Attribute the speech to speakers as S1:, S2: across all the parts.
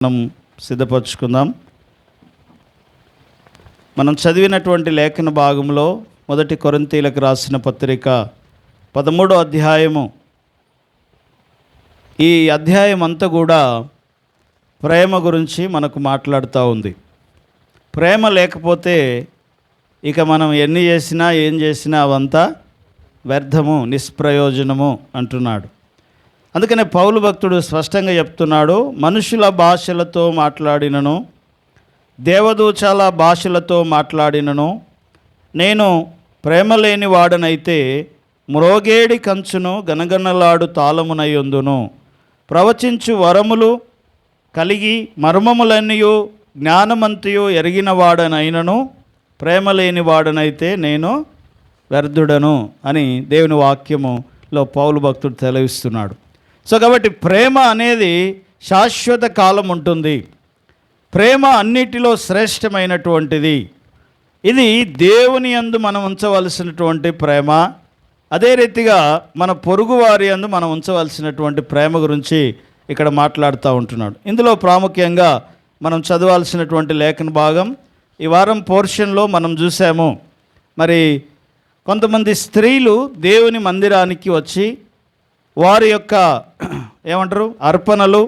S1: మనం సిద్ధపరచుకుందాం. మనం చదివినటువంటి లేఖన భాగంలో 1 కొరింథీయులకు రాసిన పత్రిక 13వ అధ్యాయము. ఈ అధ్యాయం అంతా కూడా ప్రేమ గురించి మనకు మాట్లాడుతూ ఉంది. ప్రేమ లేకపోతే ఇక మనం ఎన్ని చేసినా ఏం చేసినా అవంతా వ్యర్థము, నిష్ప్రయోజనము అంటున్నాడు. అందుకనే పౌలు భక్తుడు స్పష్టంగా చెప్తున్నాడు, మనుషుల భాషలతో మాట్లాడినను దేవదూతల భాషలతో మాట్లాడినను నేను ప్రేమ లేని వాడనైతే మ్రోగేడి కంచును గనగనలాడు తాళమునయ్యుందును. ప్రవచించు వరములు కలిగి మర్మములన్నయు జ్ఞానమంతయు ఎరిగిన వాడనైనను ప్రేమ లేని వాడనైతే నేను వ్యర్థుడను అని దేవుని వాక్యములో పౌలు భక్తుడు తెలివిస్తున్నాడు. సో కాబట్టి ప్రేమ అనేది శాశ్వత కాలం ఉంటుంది. ప్రేమ అన్నిటిలో శ్రేష్టమైనటువంటిది. ఇది దేవుని యందు మనం ఉంచవలసినటువంటి ప్రేమ. అదే రీతిగా మన పొరుగువారి యందు మనం ఉంచవలసినటువంటి ప్రేమ గురించి ఇక్కడ మాట్లాడుతూ ఉంటున్నాడు. ఇందులో ప్రాముఖ్యంగా మనం చదవాల్సినటువంటి లేఖన భాగం ఈ వారం పోర్షన్లో మనం చూసాము. మరి కొంతమంది స్త్రీలు దేవుని మందిరానికి వచ్చి వారి యొక్క అర్పణలు,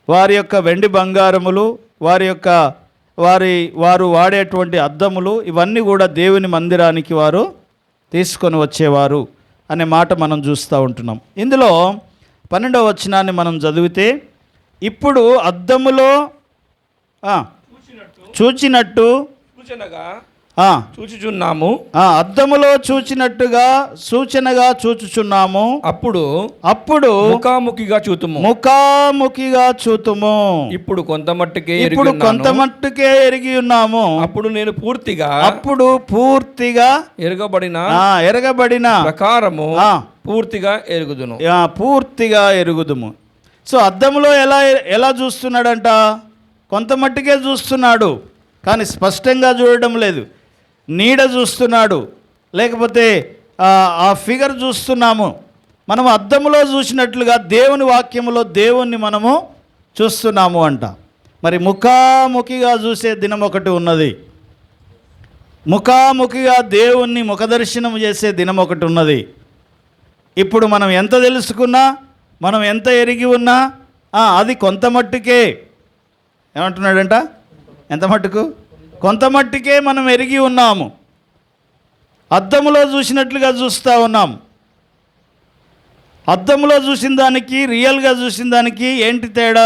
S1: వారి యొక్క వెండి బంగారములు, వారు వాడేటువంటి అద్దములు ఇవన్నీ కూడా దేవుని మందిరానికి వారు తీసుకొని వచ్చేవారు అనే మాట మనం చూస్తూ ఉంటున్నాం. ఇందులో 12వ వచనాన్ని మనం చదివితే, ఇప్పుడు అద్దములో చూచినట్టు
S2: చూచుచున్నాము,
S1: అద్దములో చూచినట్టుగా సూచనగా చూచుచున్నాము. అప్పుడు
S2: ముఖాముఖిగా
S1: చూతుము.
S2: ఇప్పుడు కొంతమట్టుకే
S1: ఎరిగి ఉన్నాము.
S2: అప్పుడు నేను పూర్తిగా ఎరగబడిన ప్రకారము
S1: పూర్తిగా ఎరుగుదుము. సో అద్దములో ఎలా చూస్తున్నాడంట? కొంతమట్టుకే చూస్తున్నాడు, కానీ స్పష్టంగా చూడడం లేదు. నీడ చూస్తున్నాడు, లేకపోతే ఆ ఫిగర్ చూస్తున్నాము. మనం అద్దములో చూసినట్లుగా దేవుని వాక్యములో దేవుణ్ణి మనము చూస్తున్నాము అంట. మరి ముఖాముఖిగా చూసే దినం ఒకటి ఉన్నది. ముఖాముఖిగా దేవుణ్ణి ముఖదర్శనం చేసే దినం ఒకటి ఉన్నది. ఇప్పుడు మనం ఎంత తెలుసుకున్నా, మనం ఎంత ఎరిగి ఉన్నా అది కొంత మట్టుకే. ఏమంటున్నాడంట? ఎంత మట్టుకు? కొంత మట్టుకే మనం ఎరిగి ఉన్నాము. అద్దములో చూసినట్లుగా చూస్తూ ఉన్నాం. అద్దంలో చూసిన దానికి రియల్గా చూసిన దానికి ఏంటి తేడా?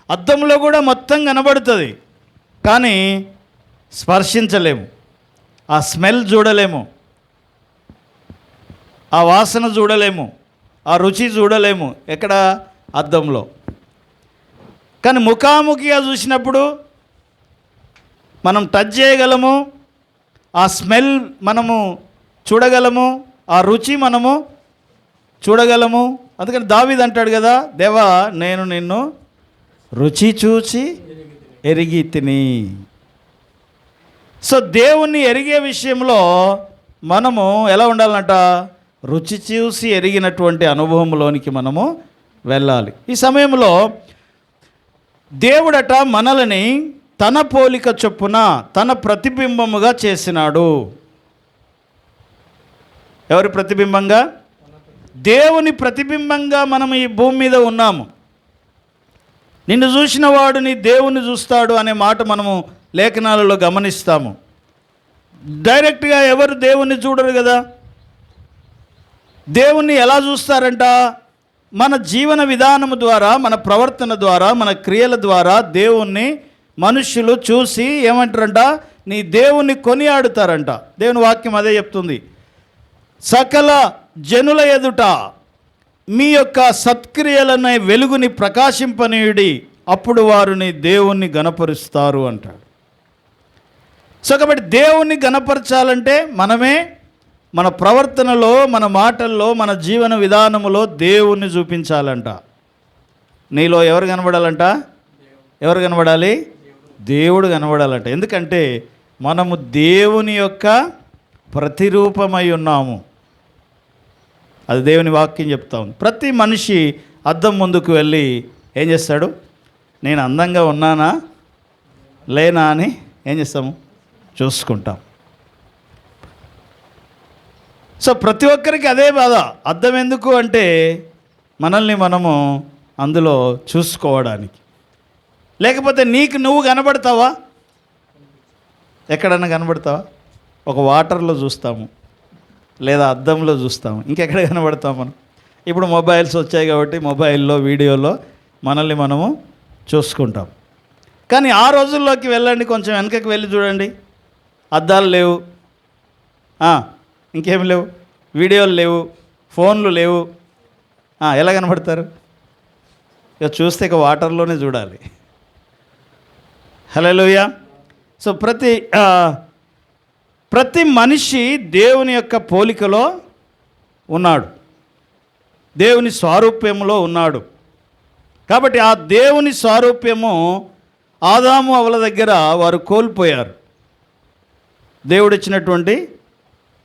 S1: అద్దంలో కూడా మొత్తం కనబడుతుంది, కానీ స్పర్శించలేము, ఆ స్మెల్ చూడలేము, ఆ వాసన చూడలేము, ఆ రుచి చూడలేము. ఎక్కడ? అద్దంలో. కానీ ముఖాముఖిగా చూసినప్పుడు మనం టచ్ చేయగలము, ఆ స్మెల్ మనము చూడగలము, ఆ రుచి మనము చూడగలము. అందుకని దావీదు అంటాడు కదా, దేవా నేను నిన్ను రుచి చూచి ఎరిగి తిని. సో దేవుణ్ణి ఎరిగే విషయంలో మనము ఎలా ఉండాలంట? రుచి చూసి ఎరిగినటువంటి అనుభవంలోనికి మనము వెళ్ళాలి. ఈ సమయంలో దేవుడట మనల్ని తన పోలిక చొప్పున తన ప్రతిబింబముగా చేసినాడు. ఎవరి ప్రతిబింబంగా? దేవుని ప్రతిబింబంగా మనం ఈ భూమి మీద ఉన్నాము. నిన్ను చూసిన వాడు నీ దేవుని చూస్తాడు అనే మాట మనము లేఖనాలలో గమనిస్తాము. డైరెక్ట్గా ఎవరు దేవుణ్ణి చూడరు కదా. దేవుణ్ణి ఎలా చూస్తారంట? మన జీవన విధానము ద్వారా, మన ప్రవర్తన ద్వారా, మన క్రియల ద్వారా దేవుణ్ణి మనుష్యులు చూసి ఏమంటారంట? నీ దేవుణ్ణి కొనియాడుతారంట. దేవుని వాక్యం అదే చెప్తుంది. సకల జనుల ఎదుట మీ యొక్క సత్క్రియలనే వెలుగుని ప్రకాశింపనీయుడి, అప్పుడు వారు నీ దేవుణ్ణి గణపరుస్తారు అంటాడు. సో కాబట్టి దేవుణ్ణి గణపరచాలంటే మనమే మన ప్రవర్తనలో, మన మాటల్లో, మన జీవన విధానములో దేవుణ్ణి చూపించాలంట. నీలో ఎవరు కనబడాలంట? ఎవరు కనబడాలి? దేవుడు కనబడాలంట. ఎందుకంటే మనము దేవుని యొక్క ప్రతిరూపమై ఉన్నాము. అది దేవుని వాక్యం చెప్తా ఉంది. ప్రతి మనిషి అద్దం ముందుకు వెళ్ళి ఏం చేస్తాడు? నేను అందంగా ఉన్నానా లేనా అని ఏం చేస్తాము, చూసుకుంటాం. సో ప్రతి ఒక్కరికి అదే బాధ. అద్దం ఎందుకు అంటే మనల్ని మనము అందులో చూసుకోవడానికి. లేకపోతే నీకు నువ్వు కనబడతావా? ఎక్కడన్నా కనబడతావా? ఒక వాటర్లో చూస్తాము, లేదా అద్దంలో చూస్తాము, ఇంకెక్కడ కనబడతాం మనం? ఇప్పుడు మొబైల్స్ వచ్చాయి కాబట్టి మొబైల్లో వీడియోలో మనల్ని మనము చూసుకుంటాం. కానీ ఆ రోజుల్లోకి వెళ్ళండి, కొంచెం వెనకకి వెళ్ళి చూడండి, అద్దాలు లేవు, ఇంకేం లేవు, వీడియోలు లేవు, ఫోన్లు లేవు. ఎలా కనబడతారు? ఇక చూస్తే ఇక వాటర్లోనే చూడాలి. హల్లెలూయా. సో ప్రతి మనిషి దేవుని యొక్క పోలికలో ఉన్నాడు, దేవుని స్వారూప్యంలో ఉన్నాడు. కాబట్టి ఆ దేవుని స్వారూప్యము ఆదాము అవ్వల దగ్గర వారు కోల్పోయారు. దేవుడిచ్చినటువంటి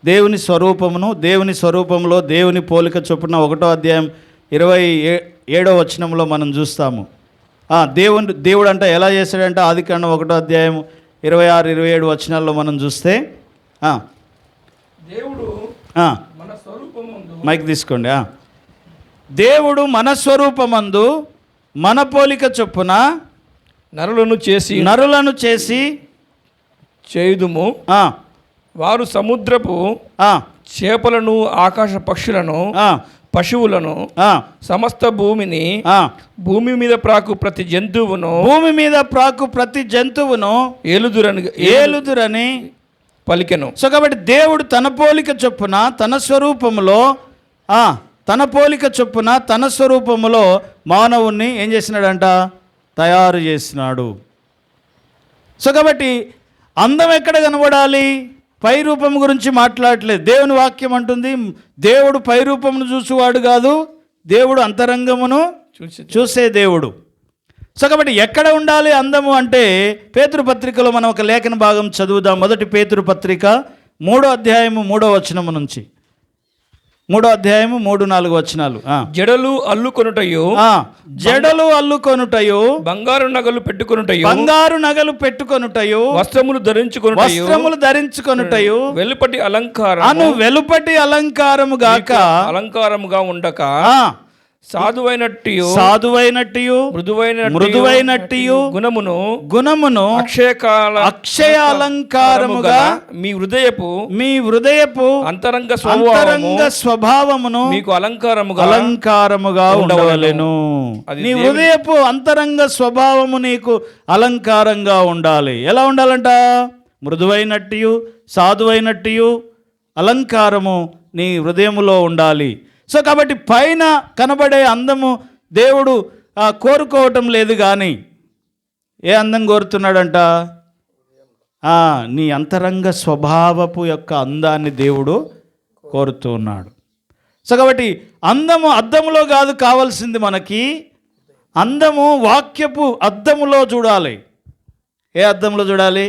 S1: దేవుని స్వరూపమును, దేవుని స్వరూపంలో దేవుని పోలిక చొప్పున 1వ అధ్యాయం 27వ వచనంలో మనం చూస్తాము. దేవుడు అంటే ఎలా చేశాడంటే ఆదికాండం 1వ అధ్యాయం 26-27 వచనాల్లో మనం చూస్తే
S2: దేవుడు మన స్వరూపమందు,
S1: మైక్ తీసుకోండి. దేవుడు మన స్వరూపమందు మన పోలిక చొప్పున నరులను చేసి చేయుదుము.
S2: వారు సముద్రపు చేపలను, ఆకాశ పక్షులను, పశువులను, సమస్త భూమిని, భూమి మీద ప్రాకు ప్రతి జంతువును ఏలుదురని పలికెను. సో కాబట్టి దేవుడు తన పోలిక చొప్పున తన స్వరూపములో మానవుణ్ణి ఏం చేసినాడంట? తయారు చేసినాడు. సో కాబట్టి అందం ఎక్కడ కనబడాలి? పై రూపం గురించి మాట్లాడట్లేదు. దేవుని వాక్యం అంటుంది దేవుడు పై రూపమును చూసేవాడు కాదు, దేవుడు అంతరంగమును చూసే దేవుడు. సో కాబట్టి ఎక్కడ ఉండాలి అందము అంటే పేతురు పత్రికలో మనం ఒక లేఖన భాగం చదువుదాం. 1 పేతురు పత్రిక 3వ అధ్యాయము 3వ వచనము నుంచి, 3వ అధ్యాయము 3-4 వచనాలు. జడలు అల్లుకొనుటయు, బంగారు నగలు పెట్టుకొనుటయు, వస్త్రములు ధరించుకొనుటయు, వెలుపటి అలంకారము గాక అలంకారముగా ఉండక, సాధువైనట్టు మృదువైనట్టు గుణమును అక్షయ అలంకారముగా మీ హృదయపు అంతరంగ స్వభావమును మీకు అలంకారముగా ఉండవలెను. నీ హృదయపు అంతరంగ స్వభావము నీకు అలంకారంగా ఉండాలి. ఎలా ఉండాలంట? మృదువైనట్టు, సాధువైనట్టు అలంకారము నీ హృదయములో ఉండాలి. సో కాబట్టి పైన కనబడే అందము దేవుడు కోరుకోవటం లేదు. కానీ ఏ అందం కోరుతున్నాడంట? నీ అంతరంగ స్వభావపు యొక్క అందాన్ని దేవుడు కోరుతూ ఉన్నాడు. సో కాబట్టి అందము అద్దములో కాదు కావాల్సింది మనకి, అందము వాక్యపు అద్దములో చూడాలి. ఏ అద్దంలో చూడాలి?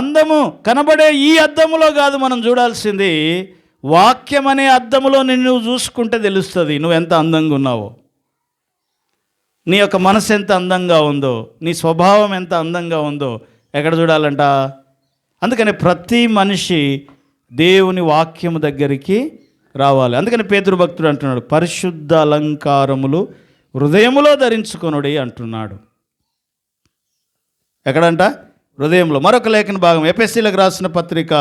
S2: అందము కనబడే ఈ అద్దములో కాదు మనం చూడాల్సింది, వాక్యం అనే అద్దములో నిన్ను చూసుకుంటే తెలుస్తుంది నువ్వు ఎంత అందంగా ఉన్నావో, నీ యొక్క మనసు ఎంత అందంగా ఉందో, నీ స్వభావం ఎంత అందంగా ఉందో ఎక్కడ చూడాలంట? అందుకని ప్రతి మనిషి దేవుని వాక్యము దగ్గరికి రావాలి. అందుకని పేతురు భక్తుడు అంటున్నాడు, పరిశుద్ధ అలంకారములు హృదయములో ధరించుకొనుడి అంటున్నాడు. ఎక్కడంట? హృదయంలో. మరొక లేఖన భాగం ఎఫెసీయులకు రాసిన పత్రిక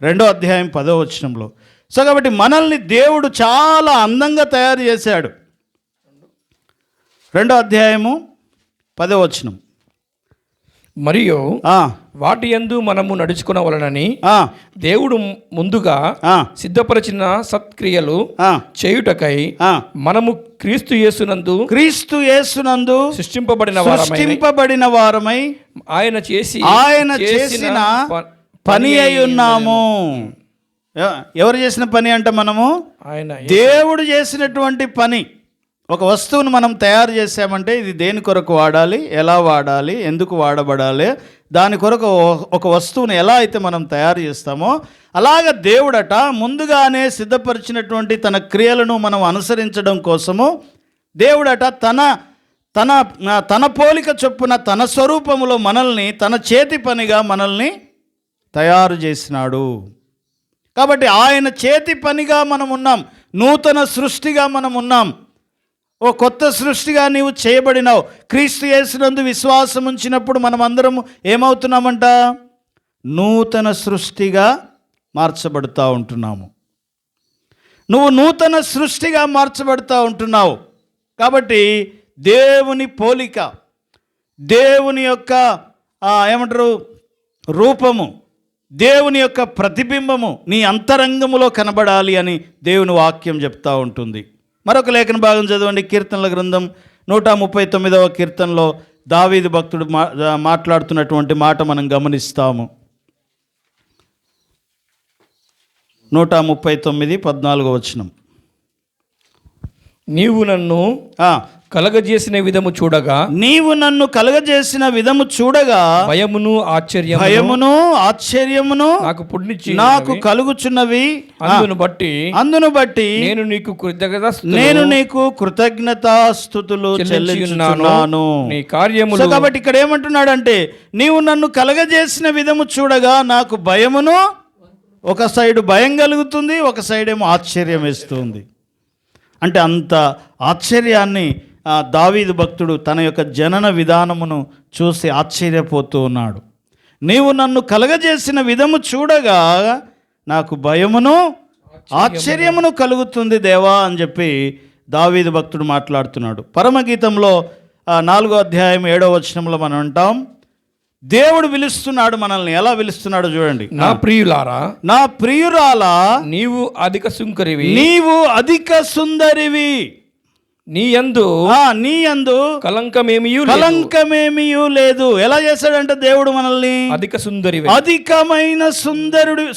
S2: 2వ అధ్యాయం 10వ వచనంలో. సో కాబట్టి మనల్ని దేవుడు చాలా అందంగా తయారు చేశాడు. 2వ అధ్యాయము 10వ వచనం. మరియు వాటి యందు మనము నడుచుకొనవలెనని దేవుడు ముందుగా సిద్ధపరిచిన సత్క్రియలు చేయుటకై మనము క్రీస్తు యేసునందు సృష్టింపబడిన వారమై ఆయన చేసిన పని అయి ఉన్నాము. ఎవరు చేసిన పని అంటే మనము దేవుడు చేసినటువంటి పని. ఒక వస్తువును మనం తయారు చేసామంటే ఇది దేని కొరకు వాడాలి, ఎలా వాడాలి, ఎందుకు వాడబడాలి, దాని కొరకు ఒక వస్తువును ఎలా అయితే మనం తయారు చేస్తామో అలాగ దేవుడట ముందుగానే సిద్ధపరిచినటువంటి తన క్రియలను మనం అనుసరించడం కోసము దేవుడట తన పోలిక చొప్పున తన స్వరూపములో మనల్ని తన చేతి పనిగా మనల్ని తయారు చేసినాడు. కాబట్టి ఆయన చేతి పనిగా మనం ఉన్నాం, నూతన సృష్టిగా మనం ఉన్నాం. ఓ కొత్త సృష్టిగా నీవు చేయబడినావు. క్రీస్తు యేసునందు విశ్వాసం ఉంచినప్పుడు మనం అందరము ఏమవుతున్నామంట? నూతన సృష్టిగా మార్చబడుతూ ఉంటున్నాము. నువ్వు నూతన సృష్టిగా మార్చబడుతూ ఉంటున్నావు. కాబట్టి దేవుని పోలిక, దేవుని యొక్క ఏమంటారు రూపము, దేవుని యొక్క ప్రతిబింబము నీ అంతరంగములో కనబడాలి అని దేవుని వాక్యం చెప్తూ ఉంటుంది. మరొక లేఖన భాగం చదవండి. కీర్తనల గ్రంథం 139వ కీర్తనలో దావీదు భక్తుడు మాట్లాడుతున్నటువంటి మాట మనం గమనిస్తాము. 139:14 వచనం.
S3: నీవు నన్ను కలగజేసిన విధము చూడగా, నీవు నన్ను కలగజేసిన విధము చూడగా భయమును ఆశ్చర్యమును నాకు కలుగుచున్నవి. అందును బట్టి నేను నీకు కృతజ్ఞతాస్తుతులు చెల్లించుచున్నాను. నీ కార్యములు. కాబట్టి ఇక్కడ ఏమంటున్నాడంటే, నీవు నన్ను కలగజేసిన విధము చూడగా నాకు భయమును, ఒక సైడు భయం కలుగుతుంది, ఒక సైడ్ ఏమో ఆశ్చర్యం వేస్తుంది. అంటే అంత ఆశ్చర్యాన్ని దావీదు భక్తుడు తన యొక్క జనన విధానమును చూసి ఆశ్చర్యపోతూ ఉన్నాడు. నీవు నన్ను కలగజేసిన విధము చూడగా నాకు భయమును ఆశ్చర్యమును కలుగుతుంది దేవా అని చెప్పి దావీదు భక్తుడు మాట్లాడుతున్నాడు. పరమగీతంలో 4వ అధ్యాయం 7వ వచనంలో మనం అంటాం, దేవుడు పిలుస్తున్నాడు మనల్ని. ఎలా పిలుస్తున్నాడు చూడండి. నా ప్రియురాలా నీవు అధిక సుందరివి, నీ యందు కలంకమేమియూ లేదు. ఎలా చేశాడంటే దేవుడు మనల్ని అధికమైన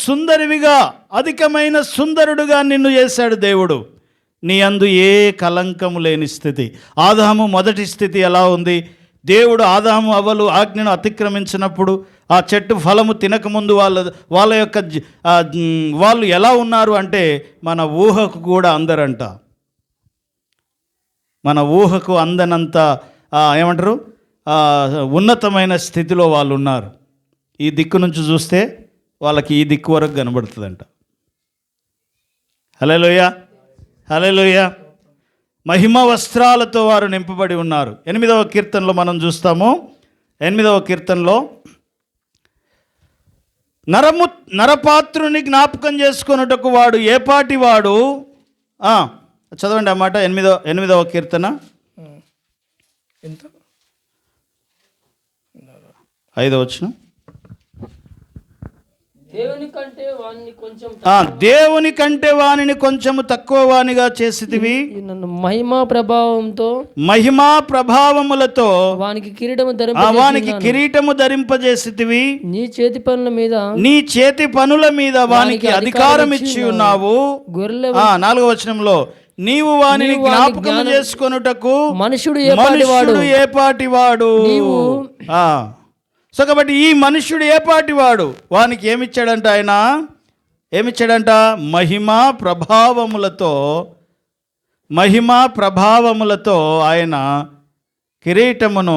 S3: సుందరివిగా, అధికమైన సుందరుడుగా నిన్ను చేశాడు దేవుడు. నీ యందు ఏ కలంకము లేని స్థితి. ఆదాము మొదటి స్థితి ఎలా ఉంది? దేవుడు ఆదాము అవ్వలు ఆజ్ఞను అతిక్రమించినప్పుడు ఆ చెట్టు ఫలము తినకముందు వాళ్ళ యొక్క వాళ్ళు ఎలా ఉన్నారు అంటే మన ఊహకు కూడా అందరంట. మన ఊహకు అందనంత ఏమంటారు ఉన్నతమైన స్థితిలో వాళ్ళు ఉన్నారు. ఈ దిక్కు నుంచి చూస్తే వాళ్ళకి ఈ దిక్కు వరకు కనబడుతుందంట. హల్లెలూయా, హల్లెలూయా. మహిమ వస్త్రాలతో వారు నింపబడి ఉన్నారు. 8వ కీర్తనలో మనం చూస్తాము. 8వ కీర్తనలో నరపాత్రుని జ్ఞాపకం చేసుకొనుటకు వాడు ఏపాటి వాడు. చదవండి ఆ మాట. 8వ కీర్తన 5వ వచనం. దేవుని కంటే వానిని కొంచెం తక్కువ వానిగా చేసితివి. మహిమా ప్రభావములతో వానికి కిరీటము ధరింపజేసితివి. నీ చేతి పనుల మీద వానికి అధికారం ఇచ్చి ఉన్నావు. 4వ వచనంలో నీవు వానిని జ్ఞాపకం చేసుకొనుటకు మనుషుడు ఏపాటివాడు. సో కాబట్టి ఈ మనుష్యుడు ఏపాటివాడు? వానికి ఏమిచ్చాడంట? ఆయన ఏమిచ్చాడంట? మహిమా ప్రభావములతో ఆయన కిరీటమును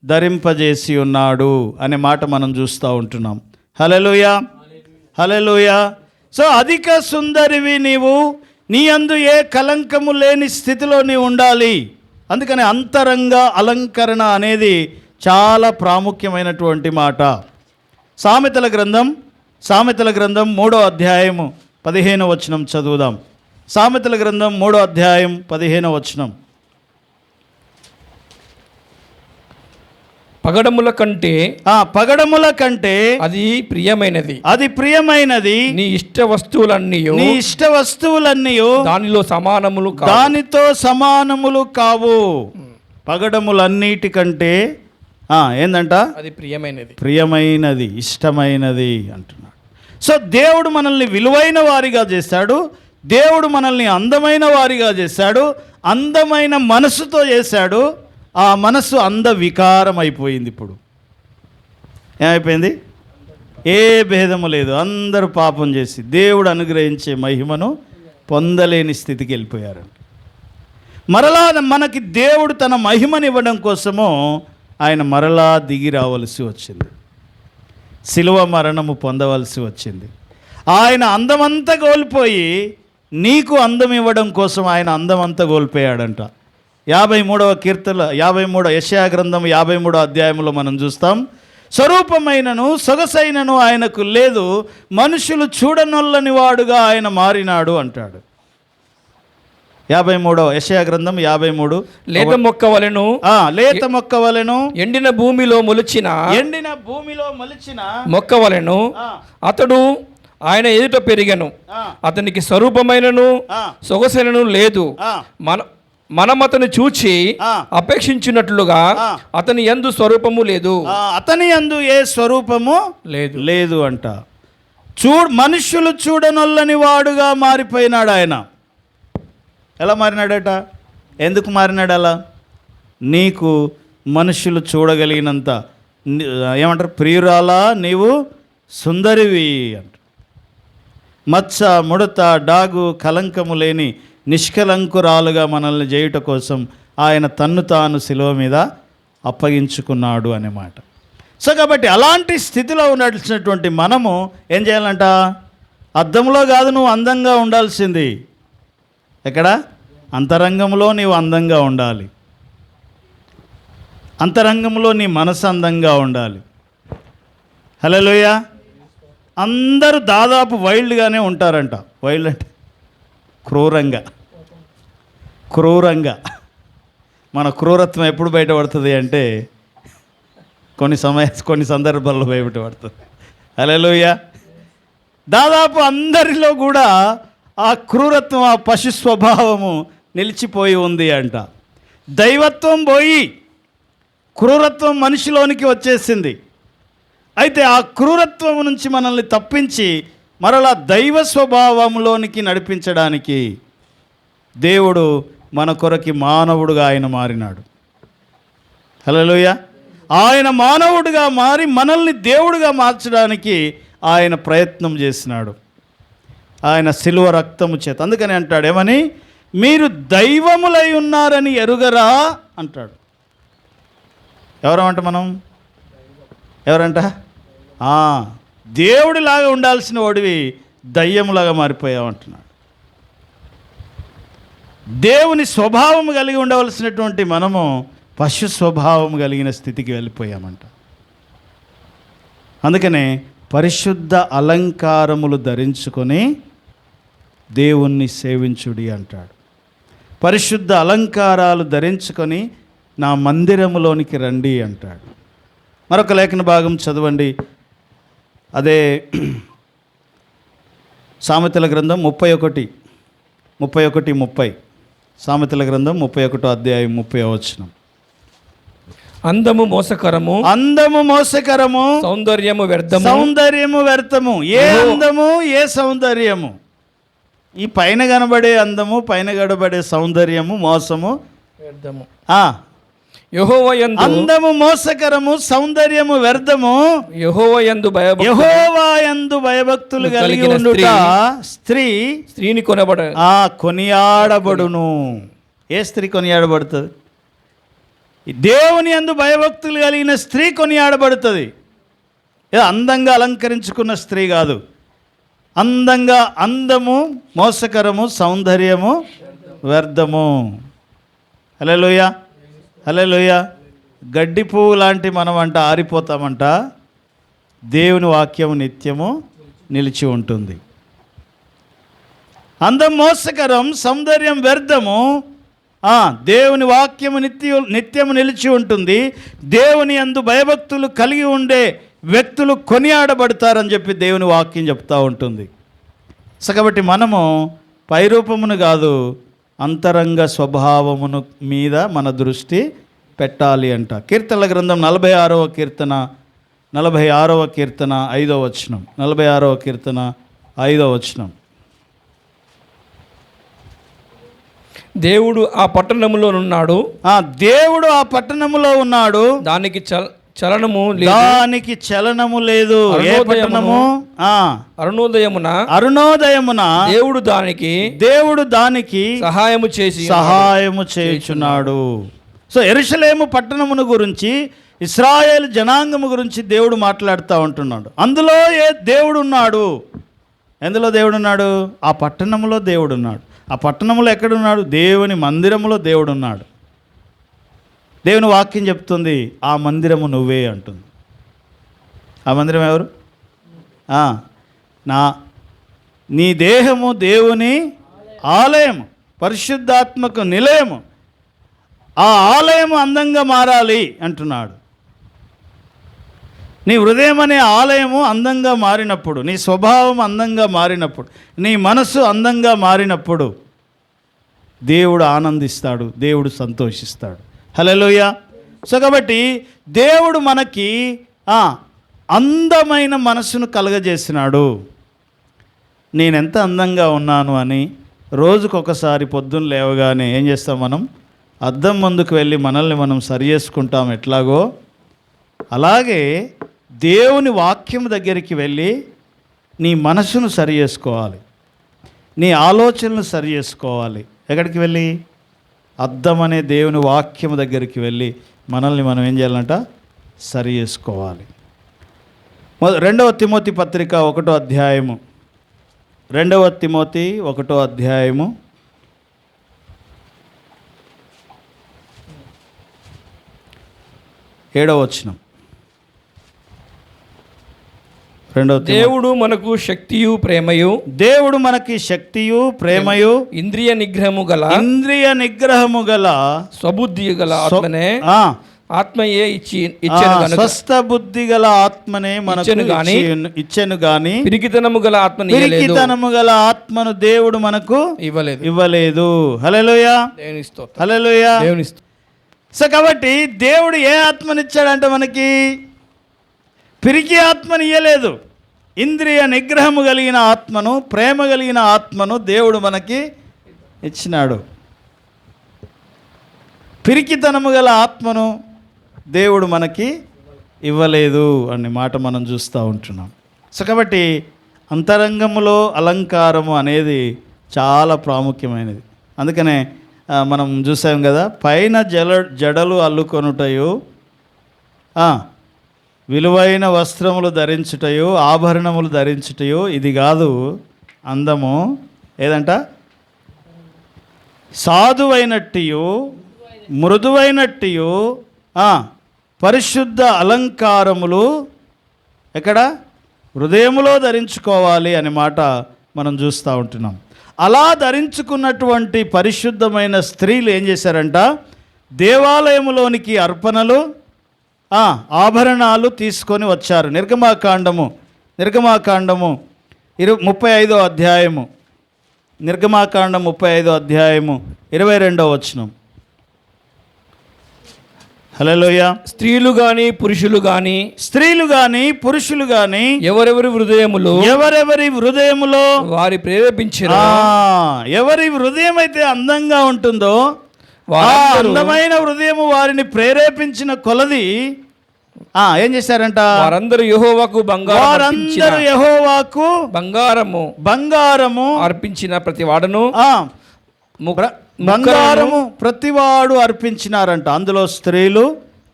S3: ధరింపజేసి ఉన్నాడు అనే మాట మనం చూస్తూ ఉంటున్నాం. హల్లెలూయా, హల్లెలూయా. సో అధిక సుందరివి నీవు, నీ యందు ఏ కలంకము లేని స్థితిలో నీవు ఉండాలి. అందుకని అంతరంగ అలంకరణ అనేది చాలా ప్రాముఖ్యమైనటువంటి మాట. సామెతల గ్రంథం 3వ అధ్యాయము 15వ వచనం చదువుదాం. సామెతల గ్రంథం 3వ అధ్యాయం 15వ వచనం. పగడముల కంటే అది ప్రియమైనది నీ ఇష్ట వస్తువులన్నీ దానితో సమానములు కావు.
S2: పగడములన్నిటికంటే ఏందంట?
S3: అది
S2: ప్రియమైనది, ఇష్టమైనది అంటున్నాడు. సో దేవుడు మనల్ని విలువైన వారిగా చేశాడు. దేవుడు మనల్ని అందమైన వారిగా చేశాడు. అందమైన మనసుతో చేశాడు. ఆ మనసు వికారం అయిపోయింది. ఇప్పుడు ఏమైపోయింది? ఏ భేదము లేదు. అందరూ పాపం చేసి దేవుడు అనుగ్రహించే మహిమను పొందలేని స్థితికి వెళ్ళిపోయారు. మరలా మనకి దేవుడు తన మహిమనివ్వడం కోసము ఆయన మరలా దిగి రావలసి వచ్చింది, శిలువ మరణము పొందవలసి వచ్చింది. ఆయన అందమంతా కోల్పోయి నీకు అందం ఇవ్వడం కోసం ఆయన అందమంతా కోల్పోయాడంట. 53వ కీర్తన 53 యెషయా గ్రంథం 53వ అధ్యాయంలో మనం చూస్తాం, స్వరూపమైనను సొగసైనను ఆయనకు లేదు, మనుషులు చూడనొల్లని వాడుగా ఆయన మారినాడు అంటాడు. 53వ యెషయా గ్రంథం 53.
S3: లేత మొక్క వలెను,
S2: లేత మొక్క వలెను,
S3: ఎండిన భూమిలో మొలిచిన మొక్క వలెను అతడు ఆయన ఎదుట పెరిగెను, అతనికి స్వరూపమైనను సొగసైనను లేదు, మనం అతని చూచి అపేక్షించినట్లుగా అతని యందు స్వరూపము లేదు.
S2: అతని యందు ఏ స్వరూపము లేదు అంట. మనుష్యులు చూడనొల్లని వాడుగా మారిపోయినాడు ఆయన. ఎలా మారినాడట? ఎందుకు మారినాడు అలా? నీకు మనుషులు చూడగలిగినంత ఏమంటారు, ప్రియురాలా నీవు సుందరివి అంట. మచ్చ ముడత డాగు కలంకము లేని నిష్కలంకురాలుగా మనల్ని చేయుట కోసం ఆయన తన్ను తాను శిలువ మీద అప్పగించుకున్నాడు అనే మాట. సో కాబట్టి అలాంటి స్థితిలో ఉండాల్సినటువంటి మనము ఏం చేయాలంట? అద్దంలో కాదు నువ్వు అందంగా ఉండాల్సింది. ఎక్కడ? అంతరంగంలో నీవు అందంగా ఉండాలి. అంతరంగంలో నీ మనసు అందంగా ఉండాలి. హల్లెలూయా. అందరూ దాదాపు వైల్డ్గానే ఉంటారంట. వైల్డ్ అంటే క్రూరంగా. మన క్రూరత్వం ఎప్పుడు బయటపడుతుంది అంటే కొన్ని సందర్భాల్లో బయటపడుతుంది. హల్లెలూయా. దాదాపు అందరిలో కూడా ఆ క్రూరత్వం, ఆ పశు స్వభావము నిలిచిపోయి ఉంది అంట. దైవత్వం పోయి క్రూరత్వం మనిషిలోనికి వచ్చేసింది. అయితే ఆ క్రూరత్వం నుంచి మనల్ని తప్పించి మరలా దైవ స్వభావంలోనికి నడిపించడానికి దేవుడు మన కొరకి మానవుడుగా ఆయన మారినాడు. హల్లెలూయా. ఆయన మానవుడిగా మారి మనల్ని దేవుడిగా మార్చడానికి ఆయన ప్రయత్నం చేసినాడు, ఆయన శిలువ రక్తము చేత. అందుకని అంటాడు ఏమని? మీరు దైవములై ఉన్నారని ఎరుగరా అంటాడు. ఎవరమంట మనం? ఎవరంట? దేవుడిలాగా ఉండాల్సిన వాడివి దయ్యములాగా మారిపోయావంటున్నాడు. దేవుని స్వభావం కలిగి ఉండవలసినటువంటి మనము పశు స్వభావం కలిగిన స్థితికి వెళ్ళిపోయామంట. అందుకనే పరిశుద్ధ అలంకారములు ధరించుకొని దేవుణ్ణి సేవించుడి అంటాడు. పరిశుద్ధ అలంకారాలు ధరించుకొని నా మందిరములోనికి రండి అంటాడు. మరొక లేఖన భాగం చదవండి. అదే సామెతల గ్రంథం 31:30. సామెతల గ్రంథం 31వ అధ్యాయం 30వ వచనం.
S3: అందము మోసకరము, సౌందర్యము
S2: వ్యర్థము. ఏ అందము, ఏ సౌందర్యము? ఈ పైన కనబడే అందము, పైన కనబడే సౌందర్యము మోసము,
S3: వ్యర్థము.
S2: యెహోవా యందు అందము మోసకరము, సౌందర్యము వ్యర్థము. యెహోవా యందు భయభక్తులు కలిగి ఉండుట స్త్రీని కొనియాడబడును. ఏ స్త్రీ కొనియాడబడుతుంది? దేవుని యందు భయభక్తులు కలిగిన స్త్రీ కొనియాడబడుతుంది. అందంగా అలంకరించుకున్న స్త్రీ కాదు. అందము మోసకరము, సౌందర్యము వ్యర్థము. హల్లెలూయా. హల్లెలూయా. గడ్డి పువ్వు లాంటి మనం అంట ఆరిపోతామంట. దేవుని వాక్యము నిత్యము నిలిచి ఉంటుంది. అందం మోసకరం, సౌందర్యం వ్యర్థము. దేవుని వాక్యము నిత్యము నిలిచి ఉంటుంది. దేవుని యందు భయభక్తులు కలిగి ఉండే వ్యక్తులు కొనియాడబడతారని చెప్పి దేవుని వాక్యం చెప్తూ ఉంటుంది. సో కాబట్టి మనము పైరూపమును కాదు, అంతరంగ స్వభావమును మీద మన దృష్టి పెట్టాలి అంట. కీర్తనల గ్రంథం 46వ కీర్తన 5వ వచనం. 46వ కీర్తన 5వ వచనం.
S3: దేవుడు ఆ పట్టణములో ఉన్నాడు,
S2: దేవుడు ఆ పట్టణములో ఉన్నాడు.
S3: చలనము లేదు,
S2: దానికి చలనము లేదు. ఏ పట్టణము? అరుణోదయమున దేవుడు దానికి సహాయము చేయుచున్నాడు. సో యెరూషలేము పట్టణమును గురించి, ఇశ్రాయేలు జనాంగము గురించి దేవుడు మాట్లాడుతూ ఉంటున్నాడు. అందులో దేవుడు ఉన్నాడు. ఎందులో దేవుడు ఉన్నాడు? ఆ పట్టణంలో దేవుడు ఉన్నాడు. ఆ పట్టణంలో ఎక్కడున్నాడు? దేవుని మందిరములో దేవుడు ఉన్నాడు. దేవుని వాక్యం చెప్తుంది, ఆ మందిరము నువ్వే అంటుంది. ఆ మందిరం ఎవరు? నీ దేహము దేవుని ఆలయము, పరిశుద్ధాత్మకు నిలయము. ఆ ఆలయము అందంగా మారాలి అంటున్నాడు. నీ హృదయం అనే ఆలయము అందంగా మారినప్పుడు, నీ స్వభావం అందంగా మారినప్పుడు, నీ మనసు అందంగా మారినప్పుడు దేవుడు ఆనందిస్తాడు, దేవుడు సంతోషిస్తాడు. హల్లెలూయా. సో కాబట్టి దేవుడు మనకి అందమైన మనసును కలగజేసినాడు. నేనెంత అందంగా ఉన్నాను అని రోజుకొకసారి పొద్దున్న లేవగానే ఏం చేస్తాం? మనం అద్దం ముందుకు వెళ్ళి మనల్ని మనం సరి చేసుకుంటాం. ఎట్లాగో అలాగే దేవుని వాక్యం దగ్గరికి వెళ్ళి నీ మనసును సరి చేసుకోవాలి, నీ ఆలోచనలు సరి చేసుకోవాలి. ఎక్కడికి వెళ్ళి? అద్దం అనే దేవుని వాక్యం దగ్గరికి వెళ్ళి మనల్ని మనం ఏం చేయాలంట? సరి చేసుకోవాలి. 2వ తిమోతి పత్రిక 1వ అధ్యాయము, 2వ తిమోతి 1వ అధ్యాయము 7వ వచనం.
S3: దేవుడు మనకు శక్తియు ప్రేమయు,
S2: దేవుడు మనకి శక్తియు ప్రేమయు,
S3: ఇంద్రియ నిగ్రహము గల స్వబుద్ధి గల ఆత్మయే ఇచ్చెను గనుక,
S2: స్వస్థ బుద్ధి గల ఆత్మనే మనకు ఇచ్చెను గాని
S3: పిరికితనము గల
S2: ఆత్మను దేవుడు మనకు ఇవ్వలేదు. హల్లెలూయా, హల్లెలూయా. సో కాబట్టి దేవుడు ఏ ఆత్మనిచ్చాడంటే మనకి పిరికి ఆత్మని ఇయ్యలేదు. ఇంద్రియ నిగ్రహము కలిగిన ఆత్మను, ప్రేమ కలిగిన ఆత్మను దేవుడు మనకి ఇచ్చినాడు. పిరికితనము గల ఆత్మను దేవుడు మనకి ఇవ్వలేదు అనే మాట మనం చూస్తూ ఉంటున్నాం. సో కాబట్టి అంతరంగములో అలంకారము అనేది చాలా ప్రాముఖ్యమైనది. అందుకనే మనం చూసాం కదా, పైన జడలు అల్లుకొనుటయు, విలువైన వస్త్రములు ధరించుటయో, ఆభరణములు ధరించుటయో ఇది కాదు అందము. ఏదంట? సాధువైనట్టియు, మృదువైనట్టియు పరిశుద్ధ అలంకారములు ఎక్కడ? హృదయములో ధరించుకోవాలి అనే మాట మనం చూస్తూ ఉంటున్నాం. అలా ధరించుకున్నటువంటి పరిశుద్ధమైన స్త్రీలు ఏం చేశారంట? దేవాలయములోనికి అర్పణలు, ఆభరణాలు తీసుకొని వచ్చారు. నిర్గమాకాండము 35వ అధ్యాయము, నిర్గమాకాండం 35వ అధ్యాయము 22వ వచనం. హల్లెలూయా.
S3: స్త్రీలు గాని పురుషులు గాని ఎవరెవరి హృదయములో వారి ప్రేరేపించిన,
S2: ఎవరి హృదయం అయితే అందంగా ఉంటుందో అందమైన హృదయము వారిని ప్రేరేపించిన కొలది ఏం చేశారంట?
S3: వారందరూ యెహోవాకు
S2: బంగారము
S3: అర్పించిన ప్రతివాడును,
S2: బంగారము ప్రతివాడు అర్పించినారంట. అందులో స్త్రీలు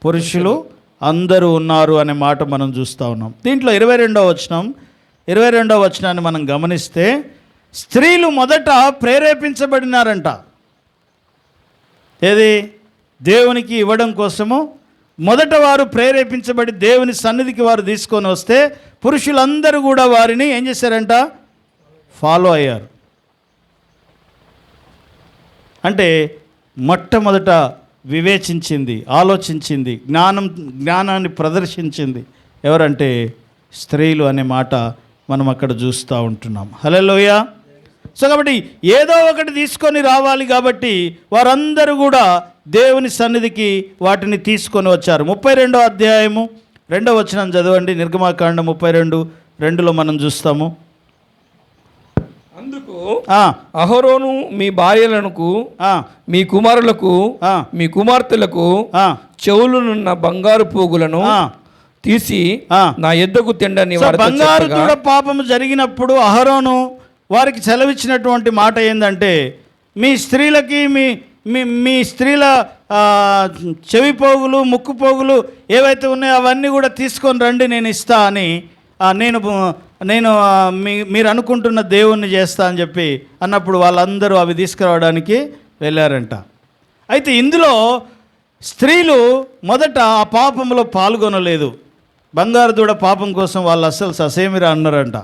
S2: పురుషులు అందరూ ఉన్నారు అనే మాట మనం చూస్తూ ఉన్నాం. దీంట్లో 22వ వచనాన్ని మనం గమనిస్తే, స్త్రీలు మొదట ప్రేరేపించబడినారంట. ఏది? దేవునికి ఇవ్వడం కోసము మొదట వారు ప్రేరేపించబడి దేవుని సన్నిధికి వారు తీసుకొని వస్తే, పురుషులందరూ కూడా వారిని ఏం చేశారంట? ఫాలో అయ్యారు. అంటే మొట్టమొదట వివేచించింది, ఆలోచించింది, జ్ఞానాన్ని ప్రదర్శించింది ఎవరంటే స్త్రీలు అనే మాట మనం అక్కడ చూస్తూ ఉంటున్నాం. హల్లెలూయా. సో కాబట్టి ఏదో ఒకటి తీసుకొని రావాలి కాబట్టి వారందరూ కూడా దేవుని సన్నిధికి వాటిని తీసుకొని వచ్చారు. 32వ అధ్యాయము 2వ వచనం చదవండి. నిర్గమాకాండం 32:2లో మనం చూస్తాము.
S3: అందుకు
S2: ఆ,
S3: అహరోను మీ భార్యలకు
S2: ఆ,
S3: మీ కుమారులకు
S2: ఆ,
S3: మీ కుమార్తెలకు
S2: ఆ,
S3: చెవులునున్న బంగారు పోగులను
S2: ఆ.
S3: తీసి
S2: ఆ.
S3: నా ఎద్దకు తిండని
S2: సో
S3: వారితో
S2: బంగారు
S3: చెప్పగా,
S2: దూడ పాపము జరిగినప్పుడు అహరోను వారికి సెలవిచ్చినటువంటి మాట ఏంటంటే, మీ స్త్రీలకి మీ మీ మీ స్త్రీల ఆ, చెవి పోగులు ముక్కు పోగులు ఏవైతే ఉన్నాయో అవన్నీ కూడా తీసుకొని రండి, నేను ఇస్తా అని నేను మీరు అనుకుంటున్న దేవుణ్ణి చేస్తా అని చెప్పి అన్నప్పుడు వాళ్ళందరూ అవి తీసుకురావడానికి వెళ్ళారంట. అయితే ఇందులో స్త్రీలు మొదట ఆ పాపంలో పాల్గొనలేదు. బంగారు దూడ పాపం కోసం వాళ్ళు అస్సలు ససేమిరా అన్నారంట.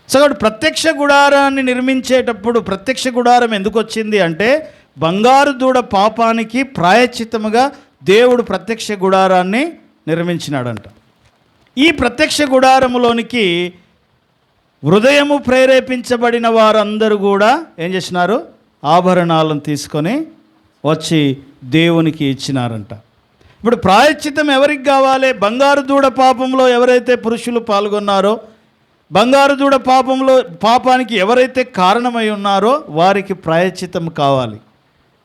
S2: సో కాబట్టి ప్రత్యక్ష గుడారాన్ని నిర్మించేటప్పుడు ప్రత్యక్ష గుడారం ఎందుకు వచ్చింది అంటే, బంగారు దూడ పాపానికి ప్రాయశ్చిత్తముగా దేవుడు ప్రత్యక్ష గుడారాన్ని నిర్మించినాడంట. ఈ ప్రత్యక్ష గుడారములోనికి హృదయము ప్రేరేపించబడిన వారందరూ కూడా ఏం చేసినారు, ఆభరణాలను తీసుకొని వచ్చి దేవునికి ఇచ్చినారంట. ఇప్పుడు ప్రాయశ్చిత్తం ఎవరికి కావాలి? బంగారు దూడ పాపంలో ఎవరైతే పురుషులు పాల్గొన్నారో, బంగారు దూడ పాపానికి ఎవరైతే కారణమై ఉన్నారో వారికి ప్రాయశ్చిత్తం కావాలి.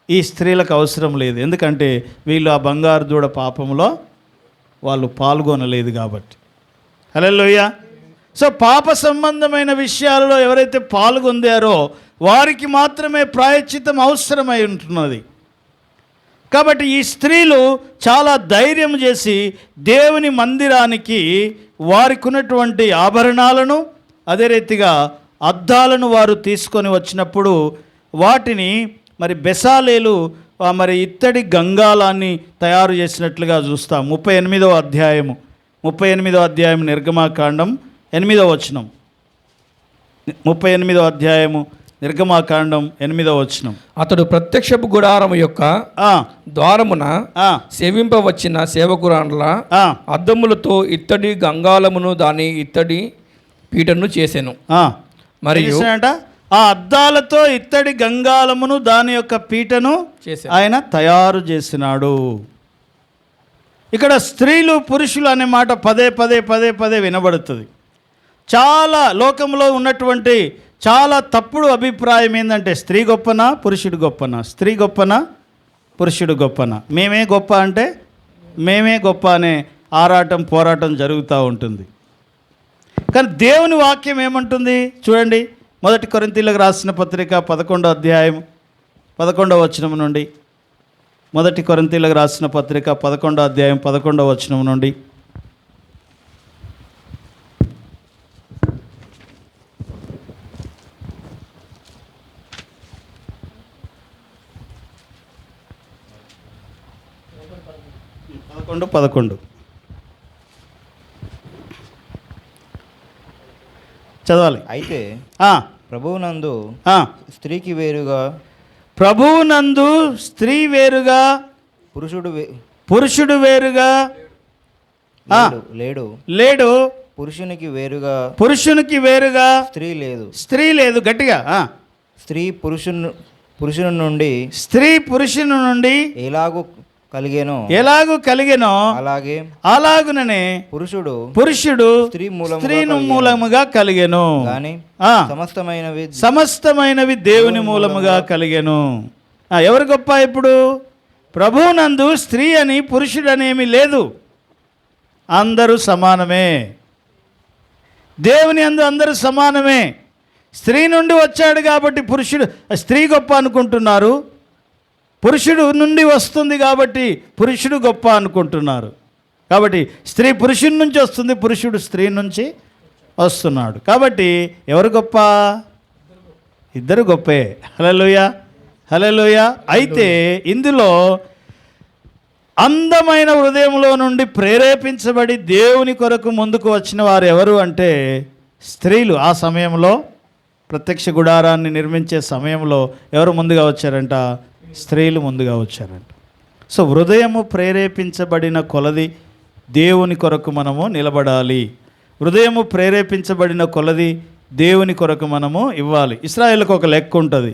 S2: ఈ స్త్రీలకు అవసరం లేదు, ఎందుకంటే వీళ్ళు ఆ బంగారు దూడ పాపంలో వాళ్ళు పాల్గొనలేదు కాబట్టి. హల్లెలూయా. సో పాప సంబంధమైన విషయాలలో ఎవరైతే పాల్గొందారో వారికి మాత్రమే ప్రాయశ్చిత్తం అవసరమై ఉంటున్నది. కాబట్టి ఈ స్త్రీలు చాలా ధైర్యం చేసి దేవుని మందిరానికి వారికి ఉన్నటువంటి ఆభరణాలను, అదే రీతిగా అద్దాలను వారు తీసుకొని వచ్చినప్పుడు వాటిని మరి బెసాలేలు మరి ఇత్తడి గంగాలాన్ని తయారు చేసినట్లుగా చూస్తాం. 38వ అధ్యాయం నిర్గమాకాండం 8వ వచనం. 38వ అధ్యాయము నిర్గమాకాండం 8వ వచనం.
S3: అతడు ప్రత్యక్షపు గుడారము యొక్క ద్వారమున సేవింపవచ్చిన సేవకురాండ్ల అద్దములతో ఇత్తడి గంగాలమును దాని ఇత్తడి పీటను చేసెను.
S2: మరియు ఆ అద్దాలతో ఇత్తడి గంగాలమును దాని యొక్క పీటను ఆయన తయారు చేసినాడు. ఇక్కడ స్త్రీలు పురుషులు అనే మాట పదే పదే వినబడుతుంది. చాలా లోకంలో ఉన్నటువంటి చాలా తప్పుడు అభిప్రాయం ఏంటంటే, స్త్రీ గొప్పనా పురుషుడు గొప్పనా, స్త్రీ గొప్పనా పురుషుడు గొప్పనా, మేమే గొప్ప అంటే మేమే గొప్ప అనే పోరాటం జరుగుతూ ఉంటుంది. కానీ దేవుని వాక్యం ఏమంటుంది చూడండి. 1 కొరింథీయులకు రాసిన పత్రిక 11వ అధ్యాయం 11వ వచనం నుండి. 1 కొరింథీయులకు రాసిన పత్రిక 11వ అధ్యాయం 11వ వచనం నుండి. పదకొండు చదవాలి.
S4: అయితే ప్రభువునందు స్త్రీకి వేరుగా
S2: స్త్రీ వేరుగా పురుషుడు వేరుగా లేడు.
S4: పురుషునికి వేరుగా స్త్రీ లేదు. గట్టిగా స్త్రీ పురుషుని నుండి ఎలాగూ కలిగెనో అలాగుననే పురుషుడు స్త్రీ మూలముగా కలిగెను. సమస్తమైనవి దేవుని మూలముగా కలిగెను. ఎవరు గొప్ప? ఇప్పుడు ప్రభువునందు స్త్రీ అని పురుషుడు అనేమి లేదు, అందరూ సమానమే. దేవుని అందు అందరూ సమానమే. స్త్రీ నుండి వచ్చాడు కాబట్టి స్త్రీ గొప్ప అనుకుంటున్నారు, పురుషుడు నుండి వస్తుంది కాబట్టి పురుషుడు గొప్ప అనుకుంటున్నారు. కాబట్టి స్త్రీ పురుషుడి నుంచి వస్తుంది, పురుషుడు స్త్రీ నుంచి వస్తున్నాడు. కాబట్టి ఎవరు గొప్ప? ఇద్దరు గొప్పే. హల్లెలూయా. అయితే ఇందులో అందమైన హృదయంలో నుండి ప్రేరేపించబడి దేవుని కొరకు ముందుకు వచ్చిన వారు ఎవరు అంటే స్త్రీలు. ఆ సమయంలో ప్రత్యక్ష గుడారాన్ని నిర్మించే సమయంలో ఎవరు ముందుగా వచ్చారంట? స్త్రీలు ముందుగా వచ్చారంట. సో హృదయము ప్రేరేపించబడిన కొలది దేవుని కొరకు మనము నిలబడాలి. హృదయము ప్రేరేపించబడిన కొలది దేవుని కొరకు మనము ఇవ్వాలి. ఇశ్రాయేలుకు ఒక లెక్క ఉంటుంది,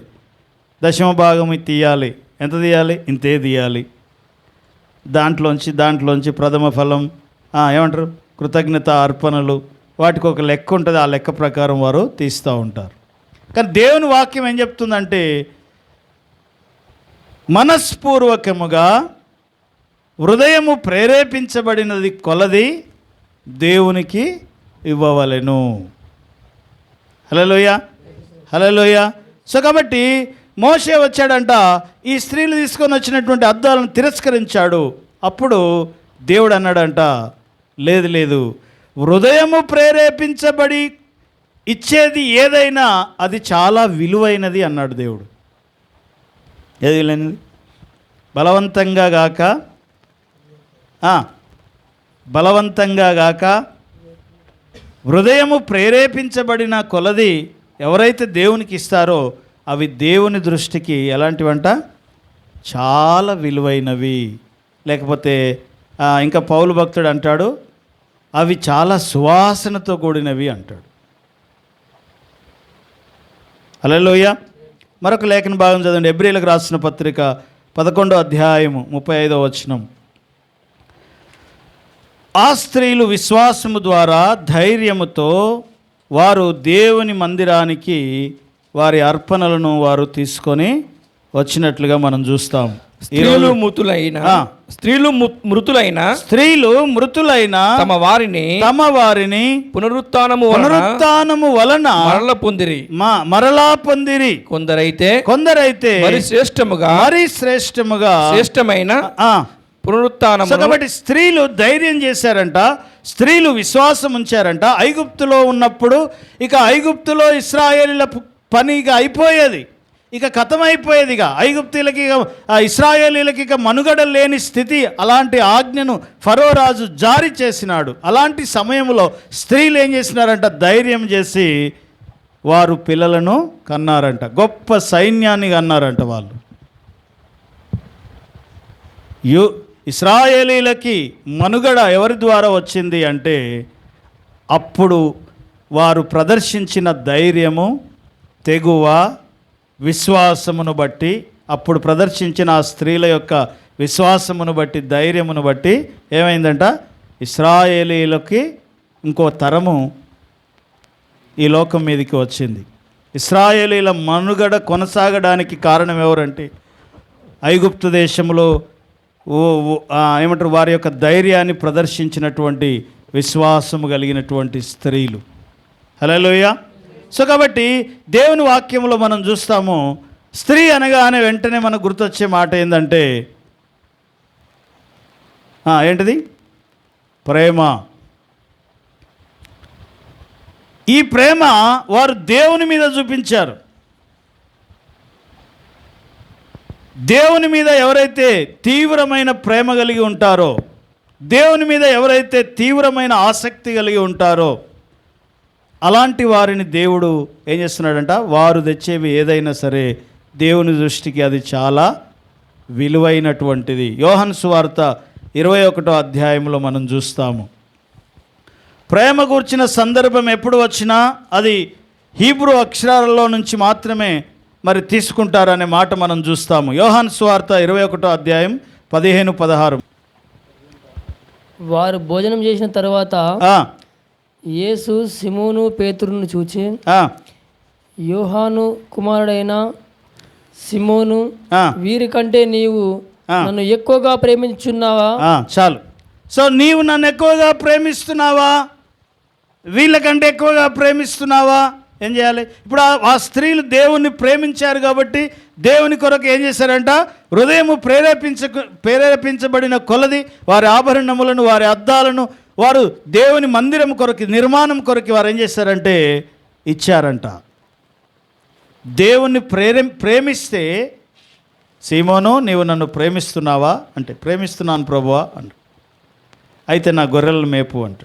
S4: 10వ భాగం తీయాలి. ఎంత తీయాలి? ఇంతే తీయాలి. దాంట్లోంచి ప్రథమ ఫలం ఏమంటారు, కృతజ్ఞత అర్పణలు
S2: వాటికి ఒక లెక్క ఉంటుంది, ఆ లెక్క ప్రకారం వారు తీస్తూ ఉంటారు. కానీ దేవుని వాక్యం ఏం చెప్తుందంటే మనస్పూర్వకముగా హృదయము ప్రేరేపించబడినది కొలది దేవునికి ఇవ్వవలెను. హల్లెలూయా, హల్లెలూయా. సో కాబట్టి మోషే వచ్చాడంట, ఈ స్త్రీలు తీసుకొని వచ్చినటువంటి అద్దాలను తిరస్కరించాడు. అప్పుడు దేవుడు అన్నాడంట, లేదు లేదు, హృదయము ప్రేరేపించబడి ఇచ్చేది ఏదైనా అది చాలా విలువైనది అన్నాడు దేవుడు. ఏది విలువైనది? బలవంతంగా గాక హృదయము ప్రేరేపించబడిన కొలది ఎవరైతే దేవునికి ఇస్తారో అవి దేవుని దృష్టికి ఎలాంటివంట? చాలా విలువైనవి. లేకపోతే ఇంకా పౌలు భక్తుడు అంటాడు, అవి చాలా సువాసనతో కూడినవి అంటాడు. హల్లెలూయా. మరొక లేఖన భాగం చదవండి, హెబ్రీయులకు రాసిన పత్రిక 11వ అధ్యాయము 35వ వచనం. ఆ స్త్రీలు విశ్వాసము ద్వారా ధైర్యముతో వారు దేవుని మందిరానికి వారి అర్పణలను వారు తీసుకొని వచ్చినట్లుగా మనం చూస్తాం.
S3: స్త్రీలు మృతులైన తమ వారిని పునరుత్థానము
S2: వలన మరలా పొందిరి. కొందరైతే మరి శ్రేష్టమైన పునరుత్థానం. కాబట్టి స్త్రీలు ధైర్యం చేశారంట, స్త్రీలు విశ్వాసం ఉంచారంట. ఐగుప్తులో ఉన్నప్పుడు ఇక ఐగుప్తులో ఇశ్రాయేలీల పని ఇక అయిపోయేది, ఇక కథమైపోయేది. ఇక ఐగుప్తీలకి ఇశ్రాయేలీలకి ఇక మనుగడ లేని స్థితి. అలాంటి ఆజ్ఞను ఫరో రాజు జారీ చేసినాడు. అలాంటి సమయంలో స్త్రీలు ఏం చేసినారంట? ధైర్యం చేసి వారు పిల్లలను కన్నారంట, గొప్ప సైన్యాన్ని కన్నారంట. వాళ్ళు ఇశ్రాయేలీలకి మనుగడ ఎవరి ద్వారా వచ్చింది అంటే అప్పుడు వారు ప్రదర్శించిన ధైర్యము, తెగువ, విశ్వాసమును బట్టి, అప్పుడు ప్రదర్శించిన ఆ స్త్రీల యొక్క విశ్వాసమును బట్టి, ధైర్యమును బట్టి ఏమైందంట? ఇశ్రాయేలీలకి ఇంకో తరము ఈ లోకం మీదకి వచ్చింది. ఇశ్రాయేలీల మనుగడ కొనసాగడానికి కారణం ఎవరంటే ఐగుప్తు దేశంలో ఏమంటారు, వారి యొక్క ధైర్యాన్ని ప్రదర్శించినటువంటి విశ్వాసము కలిగినటువంటి స్త్రీలు. హల్లెలూయా. సో కాబట్టి దేవుని వాక్యంలో మనం చూస్తాము, స్త్రీ అనగానే వెంటనే మనకు గుర్తొచ్చే మాట ఏంటంటే ఏంటిది? ప్రేమ. ఈ ప్రేమ వారు దేవుని మీద చూపించారు. దేవుని మీద ఎవరైతే తీవ్రమైన ప్రేమ కలిగి ఉంటారో, దేవుని మీద ఎవరైతే తీవ్రమైన ఆసక్తి కలిగి ఉంటారో అలాంటి వారిని దేవుడు ఏం చేస్తున్నాడంట? వారు తెచ్చేవి ఏదైనా సరే దేవుని దృష్టికి అది చాలా విలువైనటువంటిది. యోహాను సువార్త 21వ అధ్యాయంలో మనం చూస్తాము. ప్రేమ గూర్చిన సందర్భం ఎప్పుడు వచ్చినా అది హీబ్రూ అక్షరాలలో నుంచి మాత్రమే మరి తీసుకుంటారనే మాట మనం చూస్తాము. యోహాను సువార్త 21వ అధ్యాయం 15-16.
S5: వారు భోజనం చేసిన తర్వాత యేసు సిమోను పేతురును చూచి, యోహాను కుమారుడైన సిమోను, వీరికంటే నీవు నన్ను ఎక్కువగా ప్రేమించున్నావా?
S2: చాలు. సో నీవు నన్ను ఎక్కువగా ప్రేమిస్తున్నావా? వీళ్ళకంటే ఎక్కువగా ప్రేమిస్తున్నావా? ఏం చేయాలి? ఇప్పుడు ఆ స్త్రీలు దేవుణ్ణి ప్రేమించారు కాబట్టి దేవుని కొరకు ఏం చేశారంట? హృదయము ప్రేరేపించబడిన కొలది వారి ఆభరణములను, వారి అద్దాలను వారు దేవుని మందిరం కొరకు, నిర్మాణం కొరకు వారు ఏం చేశారంటే ఇచ్చారంట. దేవుణ్ణి ప్రేమిస్తే, సీమోను నీవు నన్ను ప్రేమిస్తున్నావా అంటే ప్రేమిస్తున్నాను ప్రభువా అంట. అయితే నా గొర్రెలను మేపు అంట.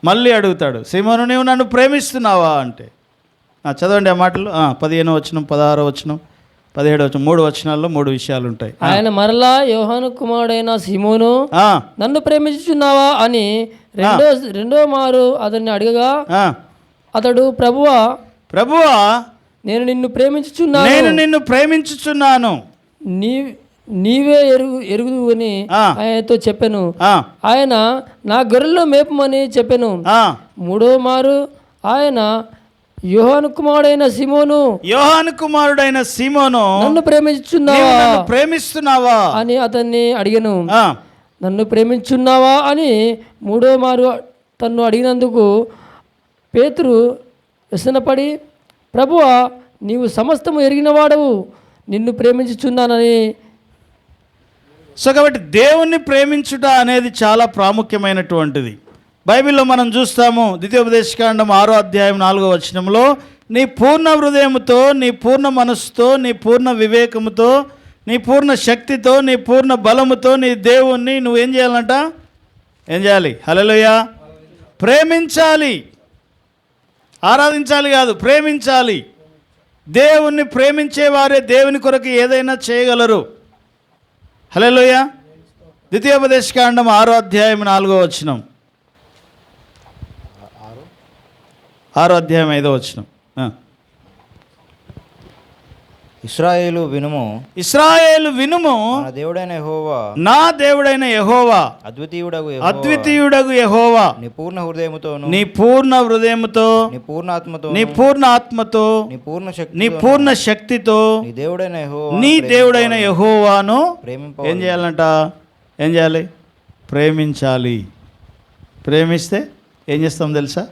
S2: మళ్ళీ అడుగుతాడు, సీమోను నీవు నన్ను ప్రేమిస్తున్నావా అంటే. చదవండి ఆ మాటలు. 15వ వచనం, 16వ వచనం, 17వ వచనం, 3 వచనాల్లో 3 విషయాలు ఉంటాయి.
S5: ఆయన మరలా యోహాను కుమారుడైన సీమోను, నన్ను ప్రేమించుచున్నావా అని రెండో మారు అతన్ని అడగగా అతడు, ప్రభువా నేను నిన్ను ప్రేమించుచున్నాను. నీవే ఎరుగుదు అని ఆయనతో చెప్పాను. ఆయన నా గొర్రెలను మేపమని చెప్పాను. మూడో మారు ఆయన యోహాను కుమారుడైన సీమోను నన్ను ప్రేమిస్తున్నావా అని అతన్ని అడిగాను. నన్ను ప్రేమించున్నావా అని మూడో మారు తన్ను అడిగినందుకు పేతురు వ్యసనపడి, ప్రభువా, నీవు సమస్తము ఎరిగినవాడవు, నిన్ను ప్రేమించుచున్నానని.
S2: సో కాబట్టి దేవుణ్ణి ప్రేమించుట అనేది చాలా ప్రాముఖ్యమైనటువంటిది. బైబిల్లో మనం చూస్తాము, ద్వితీయోపదేశకాండం 6వ అధ్యాయం 4వ వచనంలో, నీ పూర్ణ హృదయముతో, నీ పూర్ణ మనస్సుతో, నీ పూర్ణ వివేకముతో, నీ పూర్ణ శక్తితో, నీ పూర్ణ బలముతో నీ దేవుణ్ణి నువ్వు ఏం చేయాలంట? ఏం చేయాలి? హల్లెలూయా. ప్రేమించాలి, ఆరాధించాలి కాదు, ప్రేమించాలి. దేవుణ్ణి ప్రేమించేవారే దేవుని కొరకు ఏదైనా చేయగలరు. హల్లెలూయా. ద్వితీయోపదేశకాండం 6వ అధ్యాయం 4వ వచనం, 6వ అధ్యాయం 5వ వచనం.
S6: ఇశ్రాయేలు వినుము,
S2: నా దేవుడైన యెహోవా, అద్వితీయుడగు యెహోవా,
S6: నీ పూర్ణ హృదయముతోను,
S2: నీ పూర్ణ
S6: ఆత్మతో,
S2: నీ పూర్ణ శక్తితో నీ దేవుడైన యెహోవాను ఏం చేయాలంట? ఏం చేయాలి? ప్రేమించాలి. ప్రేమిస్తే ఏం చేస్తాం తెలుసా?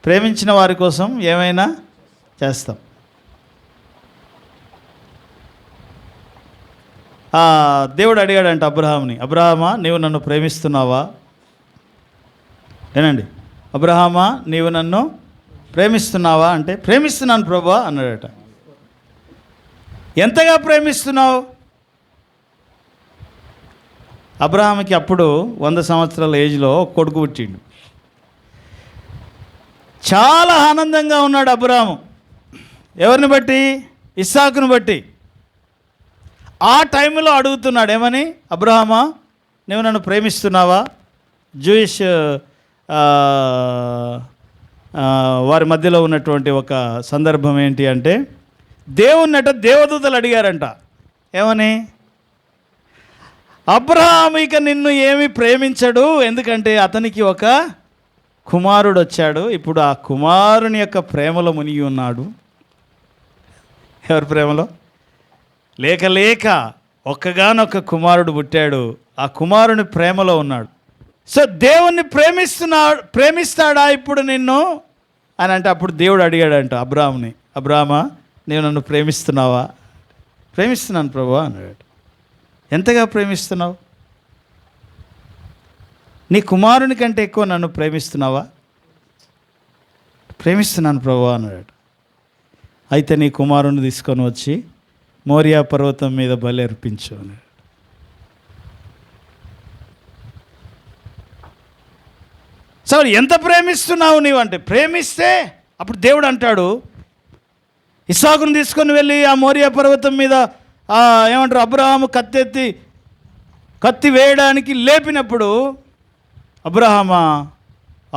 S2: ప్రేమించిన వారి కోసం ఏమైనా చేస్తాం. దేవుడు అడిగాడంట అబ్రహాముని, అబ్రహామా, నీవు నన్ను ప్రేమిస్తున్నావా? ఏనండి, అబ్రహామా, నీవు నన్ను ప్రేమిస్తున్నావా అంటే, ప్రేమిస్తున్నాను ప్రభువా అన్నాడట. ఎంతగా ప్రేమిస్తున్నావు? అబ్రహాముకి అప్పుడు 100 సంవత్సరాల ఏజ్లో కొడుకు పుట్టిండు. చాలా ఆనందంగా ఉన్నాడు అబ్రహాము. ఎవరిని బట్టి? ఇస్సాకును బట్టి. ఆ టైంలో అడుగుతున్నాడు, ఏమని? అబ్రహామా, నువ్వు నన్ను ప్రేమిస్తున్నావా? జూయిష్ వారి మధ్యలో ఉన్నటువంటి ఒక సందర్భం ఏంటి అంటే, దేవుణ్ణట దేవదూతలు అడిగారంట, ఏమని? అబ్రహాము ఇక నిన్ను ఏమి ప్రేమించడు, ఎందుకంటే అతనికి ఒక కుమారుడు వచ్చాడు. ఇప్పుడు ఆ కుమారుని యొక్క ప్రేమలో మునిగి ఉన్నాడు. ఎవరి ప్రేమలో? లేక ఒక్కగానొక్క కుమారుడు పుట్టాడు, ఆ కుమారుని ప్రేమలో ఉన్నాడు. సో దేవుణ్ణి ప్రేమిస్తాడా ఇప్పుడు నిన్ను అని అంటే, అప్పుడు దేవుడు అడిగాడంట అబ్రాహాముని, అబ్రాహమా, నీవు నన్ను ప్రేమిస్తున్నావా? ప్రేమిస్తున్నాను ప్రభువా అన్నాడు. ఎంతగా ప్రేమిస్తున్నావు? నీ కుమారుని కంటే ఎక్కువ నన్ను ప్రేమిస్తున్నావా? ప్రేమిస్తున్నాను ప్రభువా అన్నాడు. అయితే నీ కుమారుని తీసుకొని వచ్చి మోరియా పర్వతం మీద బలి అర్పించు అన్నాడు. సో ఎంత ప్రేమిస్తున్నావు నీవు అంటే, ప్రేమిస్తే అప్పుడు దేవుడు అంటాడు, ఇస్సాకును తీసుకొని వెళ్ళి ఆ మోరియా పర్వతం మీద ఏమంటారు, అబ్రహాము కత్తి వేయడానికి లేపినప్పుడు, అబ్రహామా,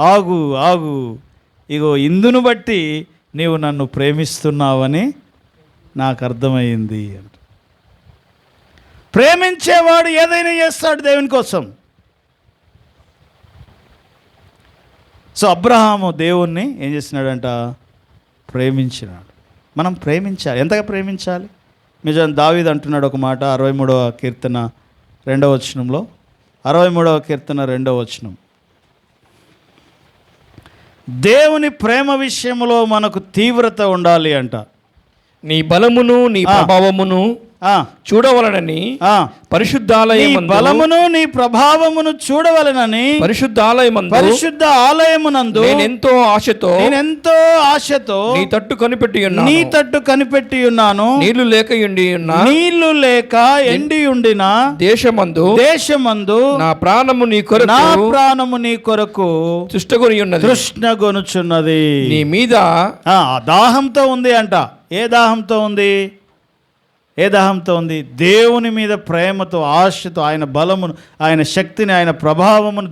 S2: ఆగు, ఇగో ఇందును బట్టి నీవు నన్ను ప్రేమిస్తున్నావని నాకు అర్థమైంది అంట. ప్రేమించేవాడు ఏదైనా చేస్తాడు దేవుని కోసం. సో అబ్రహాము దేవుణ్ణి ఏం చేసినాడంట? ప్రేమించినాడు. మనం ప్రేమించాలి. ఎంతగా ప్రేమించాలి? నిజం దావీదు అంటున్నాడు ఒక మాట, 63వ కీర్తన 2వ వచనంలో, 63వ కీర్తన 2వ వచనం, దేవుని ప్రేమ విషయంలో మనకు తీవ్రత ఉండాలి అంట.
S3: నీ బలమును నీ ప్రభావమును చూడవలనని
S2: బలమును నీ ప్రభావమును చూడవలనని పరిశుద్ధ ఆలయమునందు
S3: నేనెంతో ఆశతో నీ తట్టు
S2: కనిపెట్టి ఉన్నాను. నీళ్లు లేక ఎండి ఉండిన దేశమందు నా ప్రాణము నీ కొరకు తృష్ణగొనుచున్నది.
S3: నీ మీద
S2: దాహంతో ఉంది అంట. ఏ దాహంతో ఉంది? దేవుని మీద ప్రేమతో, ఆశతో, ఆయన బలమును, ఆయన శక్తిని, ఆయన ప్రభావమును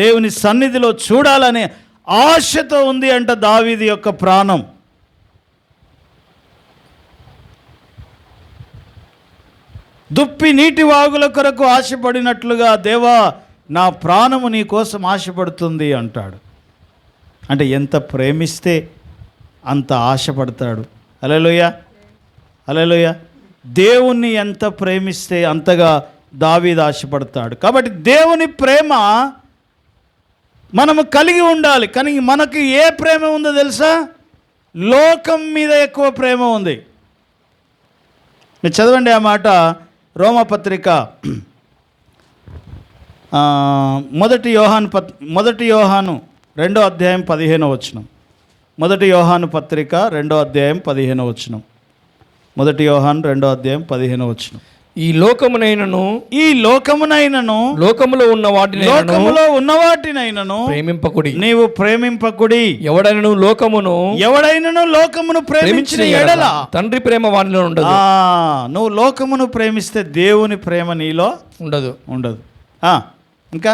S2: దేవుని సన్నిధిలో చూడాలనే ఆశతో ఉంది అంట దావీదు యొక్క ప్రాణం. దుప్పి నీటి వాగుల కొరకు ఆశపడినట్లుగా దేవా నా ప్రాణము నీ కోసం ఆశపడుతుంది అంటాడు. అంటే ఎంత ప్రేమిస్తే అంత ఆశపడతాడు. హల్లెలూయా, హల్లెలూయా. దేవుణ్ణి ఎంత ప్రేమిస్తే అంతగా దావీదు ఆశపడతాడు. కాబట్టి దేవుని ప్రేమ మనము కలిగి ఉండాలి. కానీ మనకి ఏ ప్రేమ ఉందో తెలుసా? లోకం మీద ఎక్కువ ప్రేమ ఉంది. మీరు చదవండి ఆ మాట, రోమపత్రిక మొదటి యోహాను 2వ అధ్యాయం 15వ వచనం. మొదటి యోహాను పత్రిక 2వ అధ్యాయం 15వ వచనం. మొదటి యోహాను 2వ అధ్యాయం 15వ వచనం.
S3: ఈ లోకమునైనను లోకములో ఉన్న వాటినైనను ప్రేమింపకుడి,
S2: నీవు ప్రేమింపకుడి.
S3: ఎవడైనను
S2: లోకమును ప్రేమించిన ఎడల
S3: తండ్రి ప్రేమ వానిలో ఉండదు.
S2: నువ్వు లోకమును ప్రేమిస్తే దేవుని ప్రేమ నీలో ఉండదు. ఇంకా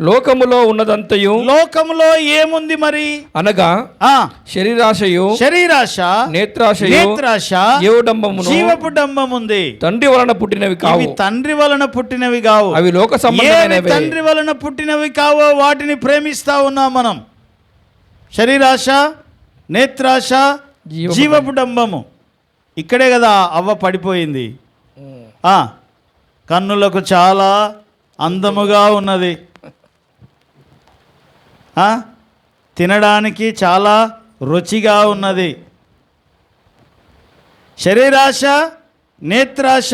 S3: లోకములో ఉన్నదంతయు,
S2: లోకములో ఏముంది మరి
S3: అనగా శరీరాశయు, నేత్రాశ,
S2: జీవపు డంబముంది.
S3: తండ్రి వలన పుట్టినవి కావు,
S2: తండ్రి వలన పుట్టినవి కావు.
S3: అవి లోక సంబంధమైనవి.
S2: తండ్రి వలన పుట్టినవి కావో వాటిని ప్రేమిస్తా ఉన్నాం మనం. శరీరాశ, నేత్రాశ, జీవపు డంబము. ఇక్కడే కదా అవ్వ పడిపోయింది. కన్నులకు చాలా అందముగా ఉన్నది, తినడానికి చాలా రుచిగా ఉన్నది. శరీరాశ, నేత్రాశ,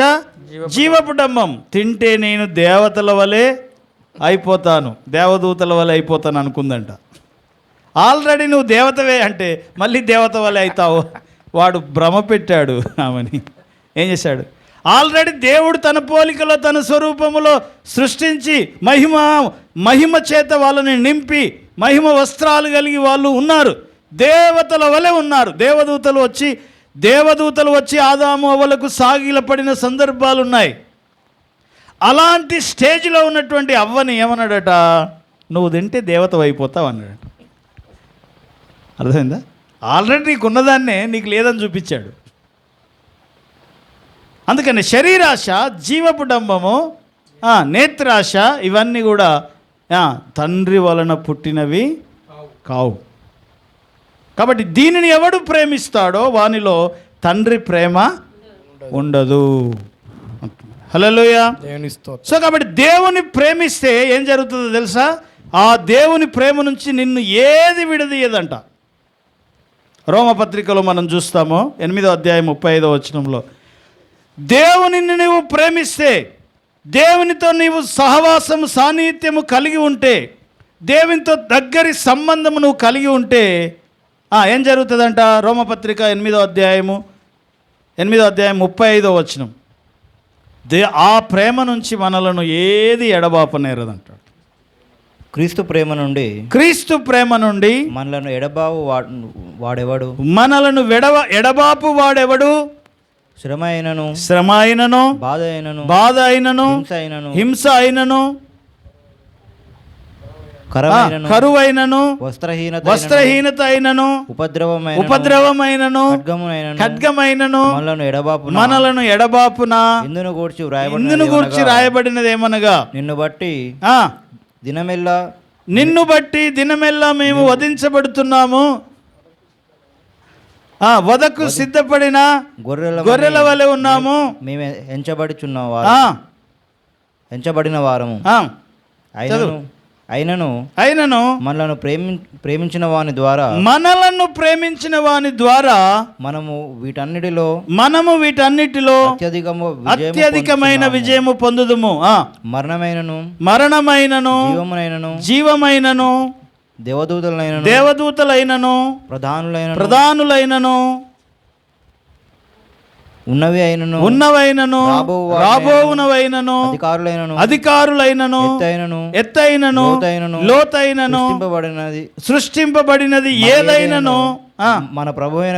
S2: జీవపు డంబం. తింటే నేను దేవతల వలె అయిపోతాను, దేవదూతల వలె అయిపోతాను అనుకుందంట. ఆల్రెడీ నువ్వు దేవతవే అంటే మళ్ళీ దేవత వలె అవుతావు. వాడు భ్రమ పెట్టాడు ఆమెని. ఏం చేశాడు? ఆల్రెడీ దేవుడు తన పోలికలో తన స్వరూపములో సృష్టించి మహిమ చేత వాళ్ళని నింపి మహిమ వస్త్రాలు కలిగి వాళ్ళు ఉన్నారు, దేవతల వలె ఉన్నారు. దేవదూతలు వచ్చి ఆదాము అవ్వలకు సాగిలపడిన సందర్భాలు ఉన్నాయి. అలాంటి స్టేజ్లో ఉన్నటువంటి అవ్వని ఏమన్నాడట? నువ్వు తింటే దేవత అయిపోతావు అన్నాడట. అర్థమైందా? ఆల్రెడీ నీకున్నదాన్నే నీకు లేదని చూపించాడు. అందుకని శరీరాశ, జీవపు డంబము, నేత్రాశ ఇవన్నీ కూడా తండ్రి వలన పుట్టినవి కావు. కాబట్టి దీనిని ఎవడు ప్రేమిస్తాడో వానిలో తండ్రి ప్రేమ ఉండదు. హల్లెలూయా. సో కాబట్టి దేవుని ప్రేమిస్తే ఏం జరుగుతుందో తెలుసా? ఆ దేవుని ప్రేమ నుంచి నిన్ను ఏది విడదీయదంట. రోమపత్రికలో మనం చూస్తాము 8వ అధ్యాయం 35వ వచనంలో, దేవునిని నీవు ప్రేమిస్తే, దేవునితో నీవు సహవాసము సాన్నిహిత్యము కలిగి ఉంటే, దేవునితో దగ్గరి సంబంధము నువ్వు కలిగి ఉంటే ఏం జరుగుతుందంట? రోమపత్రిక 8వ అధ్యాయం 35వ వచనం. ఆ ప్రేమ నుంచి మనలను ఏది ఎడబాపనేరదంటాడు.
S6: క్రీస్తు ప్రేమ నుండి మనలను
S2: ఎడబాపు వాడెవడు? శ్రమ అయినను, బాధ అయినను, హింస అయినను, కరువైనను, వస్త్రహీనత అయినను, ఉపద్రవమైనను, ఖడ్గమైనను మనలను ఎడబాపున ఇందును గూర్చి రాయబడినది ఏమనగా, నిన్ను బట్టి దినమెల్లా మేము వధించబడుతున్నాము, వదకు సిద్ధపడిన గొర్రెల వలె ఉన్నాము,
S6: మేము ఎంచబడిన వారము. అయినను మనలను ప్రేమించిన వాని ద్వారా మనము వీటన్నిటిలో
S2: అత్యధికమైన విజయము పొందుదుము. మరణమైనను, జీవమైనను, దేవదూతలైనను, ప్రధానులైనను, ఉన్నవైనను, రాబోవునవైనను, అధికారులైనను, ఎత్తైనను, లోతైనను, సృష్టింపబడినది ఏదైనను మన ప్రభువైన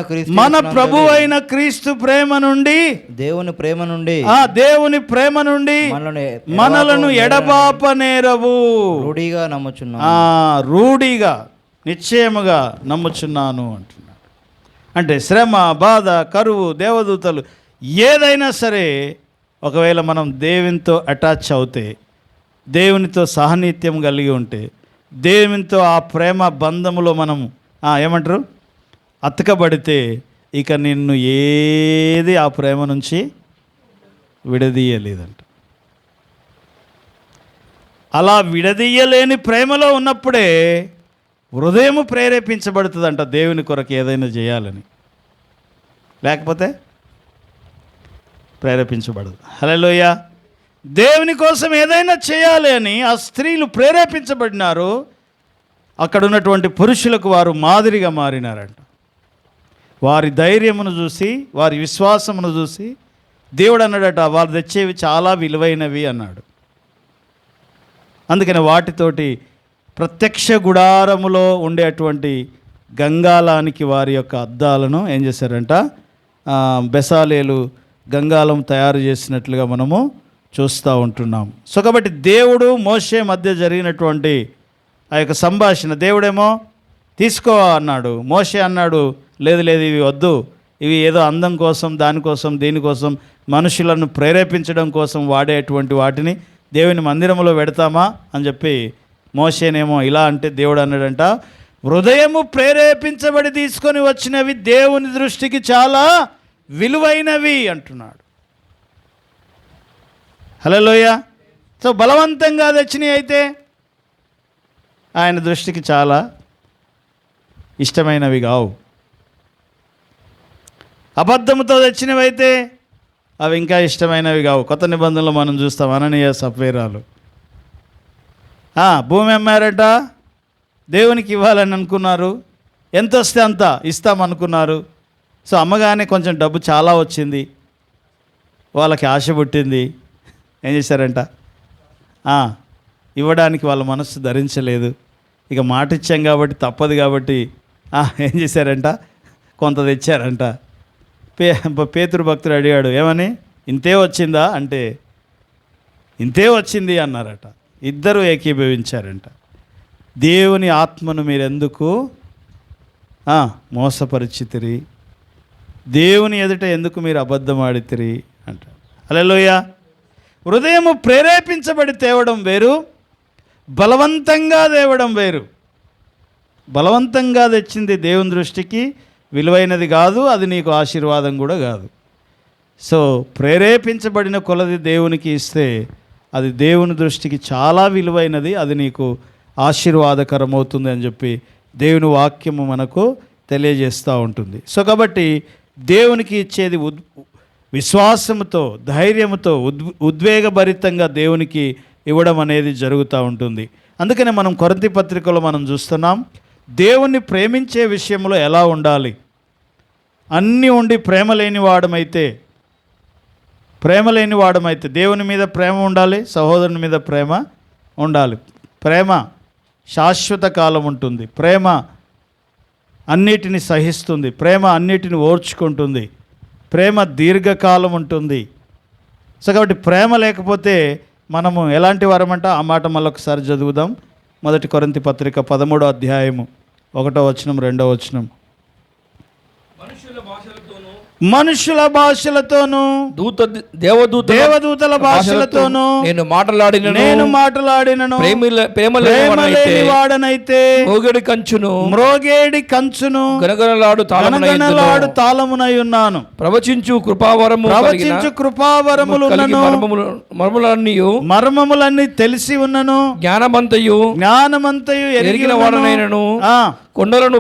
S2: క్రీస్తు ప్రేమ నుండి, దేవుని ప్రేమ నుండి మనలను ఎడబాపనేరవు. రూఢిగా నిశ్చయముగా నమ్ముచున్నాను అంటున్నాడు. అంటే శ్రమ, బాధ, కరువు, దేవదూతలు ఏదైనా సరే ఒకవేళ మనం దేవునితో అటాచ్ అవుతే, దేవునితో సహనీత్యం కలిగి ఉంటే, దేవునితో ఆ ప్రేమ బంధములో మనం ఏమంటారు అతకబడితే, ఇక నిన్ను ఏది ఆ ప్రేమ నుంచి విడదీయలేదంట. అలా విడదీయలేని ప్రేమలో ఉన్నప్పుడే హృదయము ప్రేరేపించబడుతుందంట దేవుని కొరకు ఏదైనా చేయాలని, లేకపోతే ప్రేరేపించబడదు. హల్లెలూయా. దేవుని కోసం ఏదైనా చేయాలి అని ఆ స్త్రీలు ప్రేరేపించబడినారు. అక్కడ ఉన్నటువంటి పురుషులకు వారు మాదిరిగా మారినారంట. వారి ధైర్యమును చూసి, వారి విశ్వాసమును చూసి దేవుడు అన్నాడట, వారు తెచ్చేవి చాలా విలువైనవి అన్నాడు. అందుకని వాటితోటి ప్రత్యక్ష గుడారములో ఉండేటువంటి గంగాలానికి వారి యొక్క అద్దాలను ఏం చేశారంట, బెసాలేలు గంగాలం తయారు చేసినట్లుగా మనము చూస్తూ ఉంటున్నాం. సో కాబట్టి దేవుడు మోషే మధ్య జరిగినటువంటి ఆ యొక్క సంభాషణ, దేవుడేమో తీసుకో అన్నాడు, మోషే అన్నాడు లేదు లేదు ఇవి వద్దు, ఇవి ఏదో అందం కోసం, దానికోసం, దీనికోసం, మనుషులను ప్రేరేపించడం కోసం వాడేటువంటి వాటిని దేవుని మందిరంలో పెడతామా అని చెప్పి మోషేనేమో ఇలా అంటే, దేవుడు అన్నాడంట, హృదయము ప్రేరేపించబడి తీసుకొని వచ్చినవి దేవుని దృష్టికి చాలా విలువైనవి అంటున్నాడు. హల్లెలూయా. సో బలవంతంగా తెచ్చినవి అయితే ఆయన దృష్టికి చాలా ఇష్టమైనవి కావు. అబద్ధముతో తెచ్చినవి అయితే అవి ఇంకా ఇష్టమైనవి కావు. కొత్త నిబంధనలు మనం చూస్తాం, అననీయ సప్ఫీరాలు భూమి అమ్మారట, దేవునికి ఇవ్వాలని అనుకున్నారు, ఎంత వస్తే అంత ఇస్తామనుకున్నారు. సో అమ్మగానే కొంచెం డబ్బు చాలా వచ్చింది, వాళ్ళకి ఆశ పుట్టింది, ఏం చేశారంట, ఇవ్వడానికి వాళ్ళ మనస్సు ధరించలేదు. ఇక మాట ఇచ్చాం కాబట్టి తప్పదు కాబట్టి ఏం చేశారంట, కొంత తెచ్చారంట. పేతురు భక్తుడు అడిగాడు, ఏమని, ఇంతే వచ్చిందా అంటే ఇంతే వచ్చింది అన్నారట. ఇద్దరు ఏకీభవించారంట. దేవుని ఆత్మను మీరెందుకు మోసపరిచితిరి, దేవుని ఎదుట ఎందుకు మీరు అబద్ధం ఆడితిరి అంటారు. హల్లెలూయా. హృదయము ప్రేరేపించబడి తేవడం వేరు, బలవంతంగా తేవడం వేరు. బలవంతంగా తెచ్చింది దేవుని దృష్టికి విలువైనది కాదు, అది నీకు ఆశీర్వాదం కూడా కాదు. సో ప్రేరేపించబడిన కొలది దేవునికి ఇస్తే అది దేవుని దృష్టికి చాలా విలువైనది, అది నీకు ఆశీర్వాదకరమవుతుంది అని చెప్పి దేవుని వాక్యము మనకు తెలియజేస్తూ ఉంటుంది. సో కాబట్టి దేవునికి ఇచ్చేది విశ్వాసముతో, ధైర్యముతో, ఉద్వేగభరితంగా దేవునికి ఇవ్వడం అనేది జరుగుతూ ఉంటుంది. అందుకనే మనం కొరింథీ పత్రికలో మనం చూస్తున్నాం, దేవుణ్ణి ప్రేమించే విషయంలో ఎలా ఉండాలి. అన్నీ ఉండి ప్రేమ లేని వాడమైతే దేవుని మీద ప్రేమ ఉండాలి, సహోదరుని మీద ప్రేమ ఉండాలి. ప్రేమ శాశ్వత కాలం ఉంటుంది, ప్రేమ అన్నిటిని సహిస్తుంది, ప్రేమ అన్నిటిని ఓర్చుకుంటుంది, ప్రేమ దీర్ఘకాలం ఉంటుంది. సో కాబట్టి ప్రేమ లేకపోతే మనము ఎలాంటి వారమంట, ఆ మాట మళ్ళొకసారి చదువుదాం. 1 కొరింథీ పత్రిక 13వ అధ్యాయము 1వ వచనం 2వ వచనం. మనుషుల భాషలతోనూ దేవదూతల భాషలతోనూ నేను మాట్లాడినను ప్రేమ లేని వాడనైతే మ్రోగేడి కంచును గనగనలాడు తాళమునై ఉన్నాను. ప్రవచించు కృపావరములున్నను, మర్మములన్నీ తెలిసి ఉన్నను, జ్ఞానమంతయు ఎరిగిన వాడనైనను, కొండలను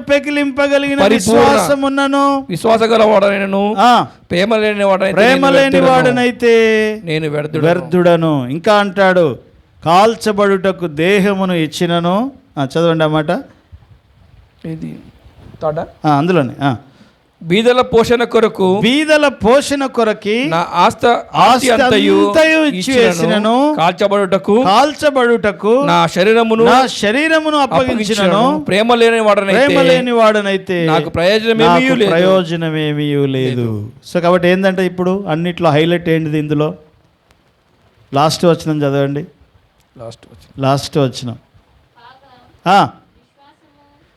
S2: పెకిలింపగలిగిన విశ్వాసమున్నను, విశ్వాసగల వాడనైనను, ప్రేమ లేని వాడనైతే నేను వ్యర్థుడను. ఇంకా అంటాడు, కాల్చబడుటకు దేహమును ఇచ్చినను. చదవండి అన్నమాట, ఇది అందులోనే బీదల పోషణ కొరకి నా ఆస్తి అంతయు ఇచ్చివేసినను, కాల్చబడుటకు నా శరీరమును అప్పగించినను, ప్రేమ లేని వాడనైతే నాకు ప్రయోజనమేమీ లేదు. సో కాబట్టి ఏంటంటే ఇప్పుడు అన్నిట్లో హైలైట్ ఏంటిది ఇందులో, లాస్ట్ వచనం చదవండి. లాస్ట్ వచనం,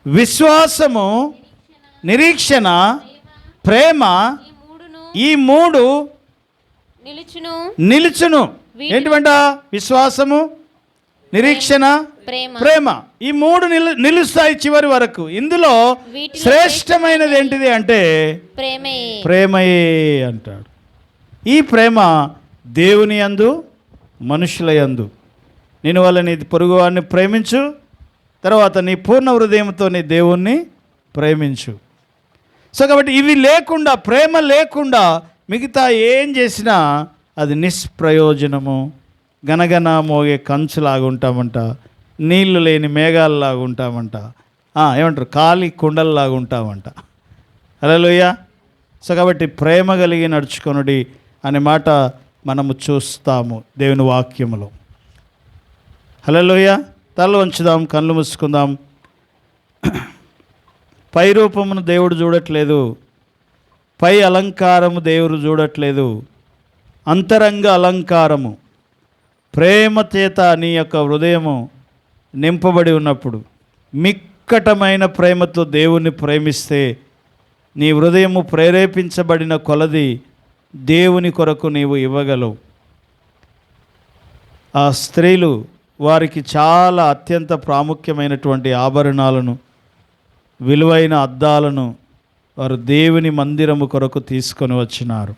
S2: విశ్వాసము, నిరీక్షణ, ప్రేమ, ఈ మూడు
S7: నిలుచును
S2: నిలుచును. ఏంటివంట? విశ్వాసము, నిరీక్షణ, ప్రేమ. ఈ మూడు నిలుస్తాయి చివరి వరకు. ఇందులో శ్రేష్టమైనది ఏంటిది అంటే ప్రేమయే అంటాడు. ఈ ప్రేమ దేవుని యందు, మనుషుల యందు. నేను వల్ల నీ పొరుగువాడిని ప్రేమించు, తర్వాత నీ పూర్ణ హృదయంతో నీ దేవుణ్ణి ప్రేమించు. సో కాబట్టి ఇవి లేకుండా, ప్రేమ లేకుండా మిగతా ఏం చేసినా అది నిష్ప్రయోజనము. గనగన మోగే కంచులాగా ఉంటామంట, నీళ్లు లేని మేఘాలలాగా ఉంటామంట, ఏమంటారు, ఖాళీ కుండల్లాగా ఉంటామంట. హల్లెలూయా. సో కాబట్టి ప్రేమ కలిగి నడుచుకొనుడి అనే మాట మనము చూస్తాము దేవుని వాక్యములో. హల్లెలూయా. తల వంచుదాం, కళ్ళు మూసుకుందాం. పై రూపమును దేవుడు చూడట్లేదు, పై అలంకారము దేవుడు చూడట్లేదు. అంతరంగ అలంకారము, ప్రేమ చేత నీ యొక్క హృదయము నింపబడి ఉన్నప్పుడు, మిక్కటమైన ప్రేమతో దేవుణ్ణి ప్రేమిస్తే నీ హృదయము ప్రేరేపించబడిన కొలది దేవుని కొరకు నీవు ఇవ్వగలవు. ఆ స్త్రీలు వారికి చాలా అత్యంత ప్రాముఖ్యమైనటువంటి ఆభరణాలను, విలువైన అద్దాలను వారు దేవుని మందిరము కొరకు తీసుకొని వచ్చినారు.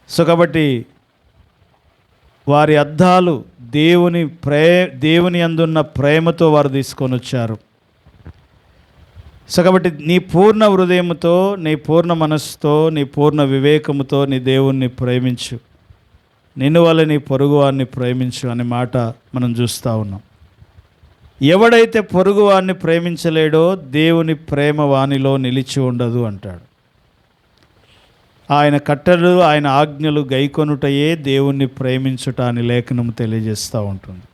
S2: సో కాబట్టి వారి అద్దాలు దేవుని అందున్న ప్రేమతో వారు తీసుకొని వచ్చారు. సో కాబట్టి నీ పూర్ణ హృదయముతో, నీ పూర్ణ మనస్సుతో, నీ పూర్ణ వివేకముతో నీ దేవుణ్ణి ప్రేమించు, నిన్ను వల్ల నీ పొరుగువారిని ప్రేమించు అనే మాట మనం చూస్తూ ఉన్నాం. ఎవడైతే పొరుగువారిని ప్రేమించలేడో దేవుని ప్రేమ వానిలో నిలిచి ఉండదు అంటాడు. ఆయన కట్టడలు, ఆయన ఆజ్ఞలు గైకొనుటయే దేవుణ్ణి ప్రేమించుట అని లేఖనం తెలియజేస్తూ ఉంటుంది.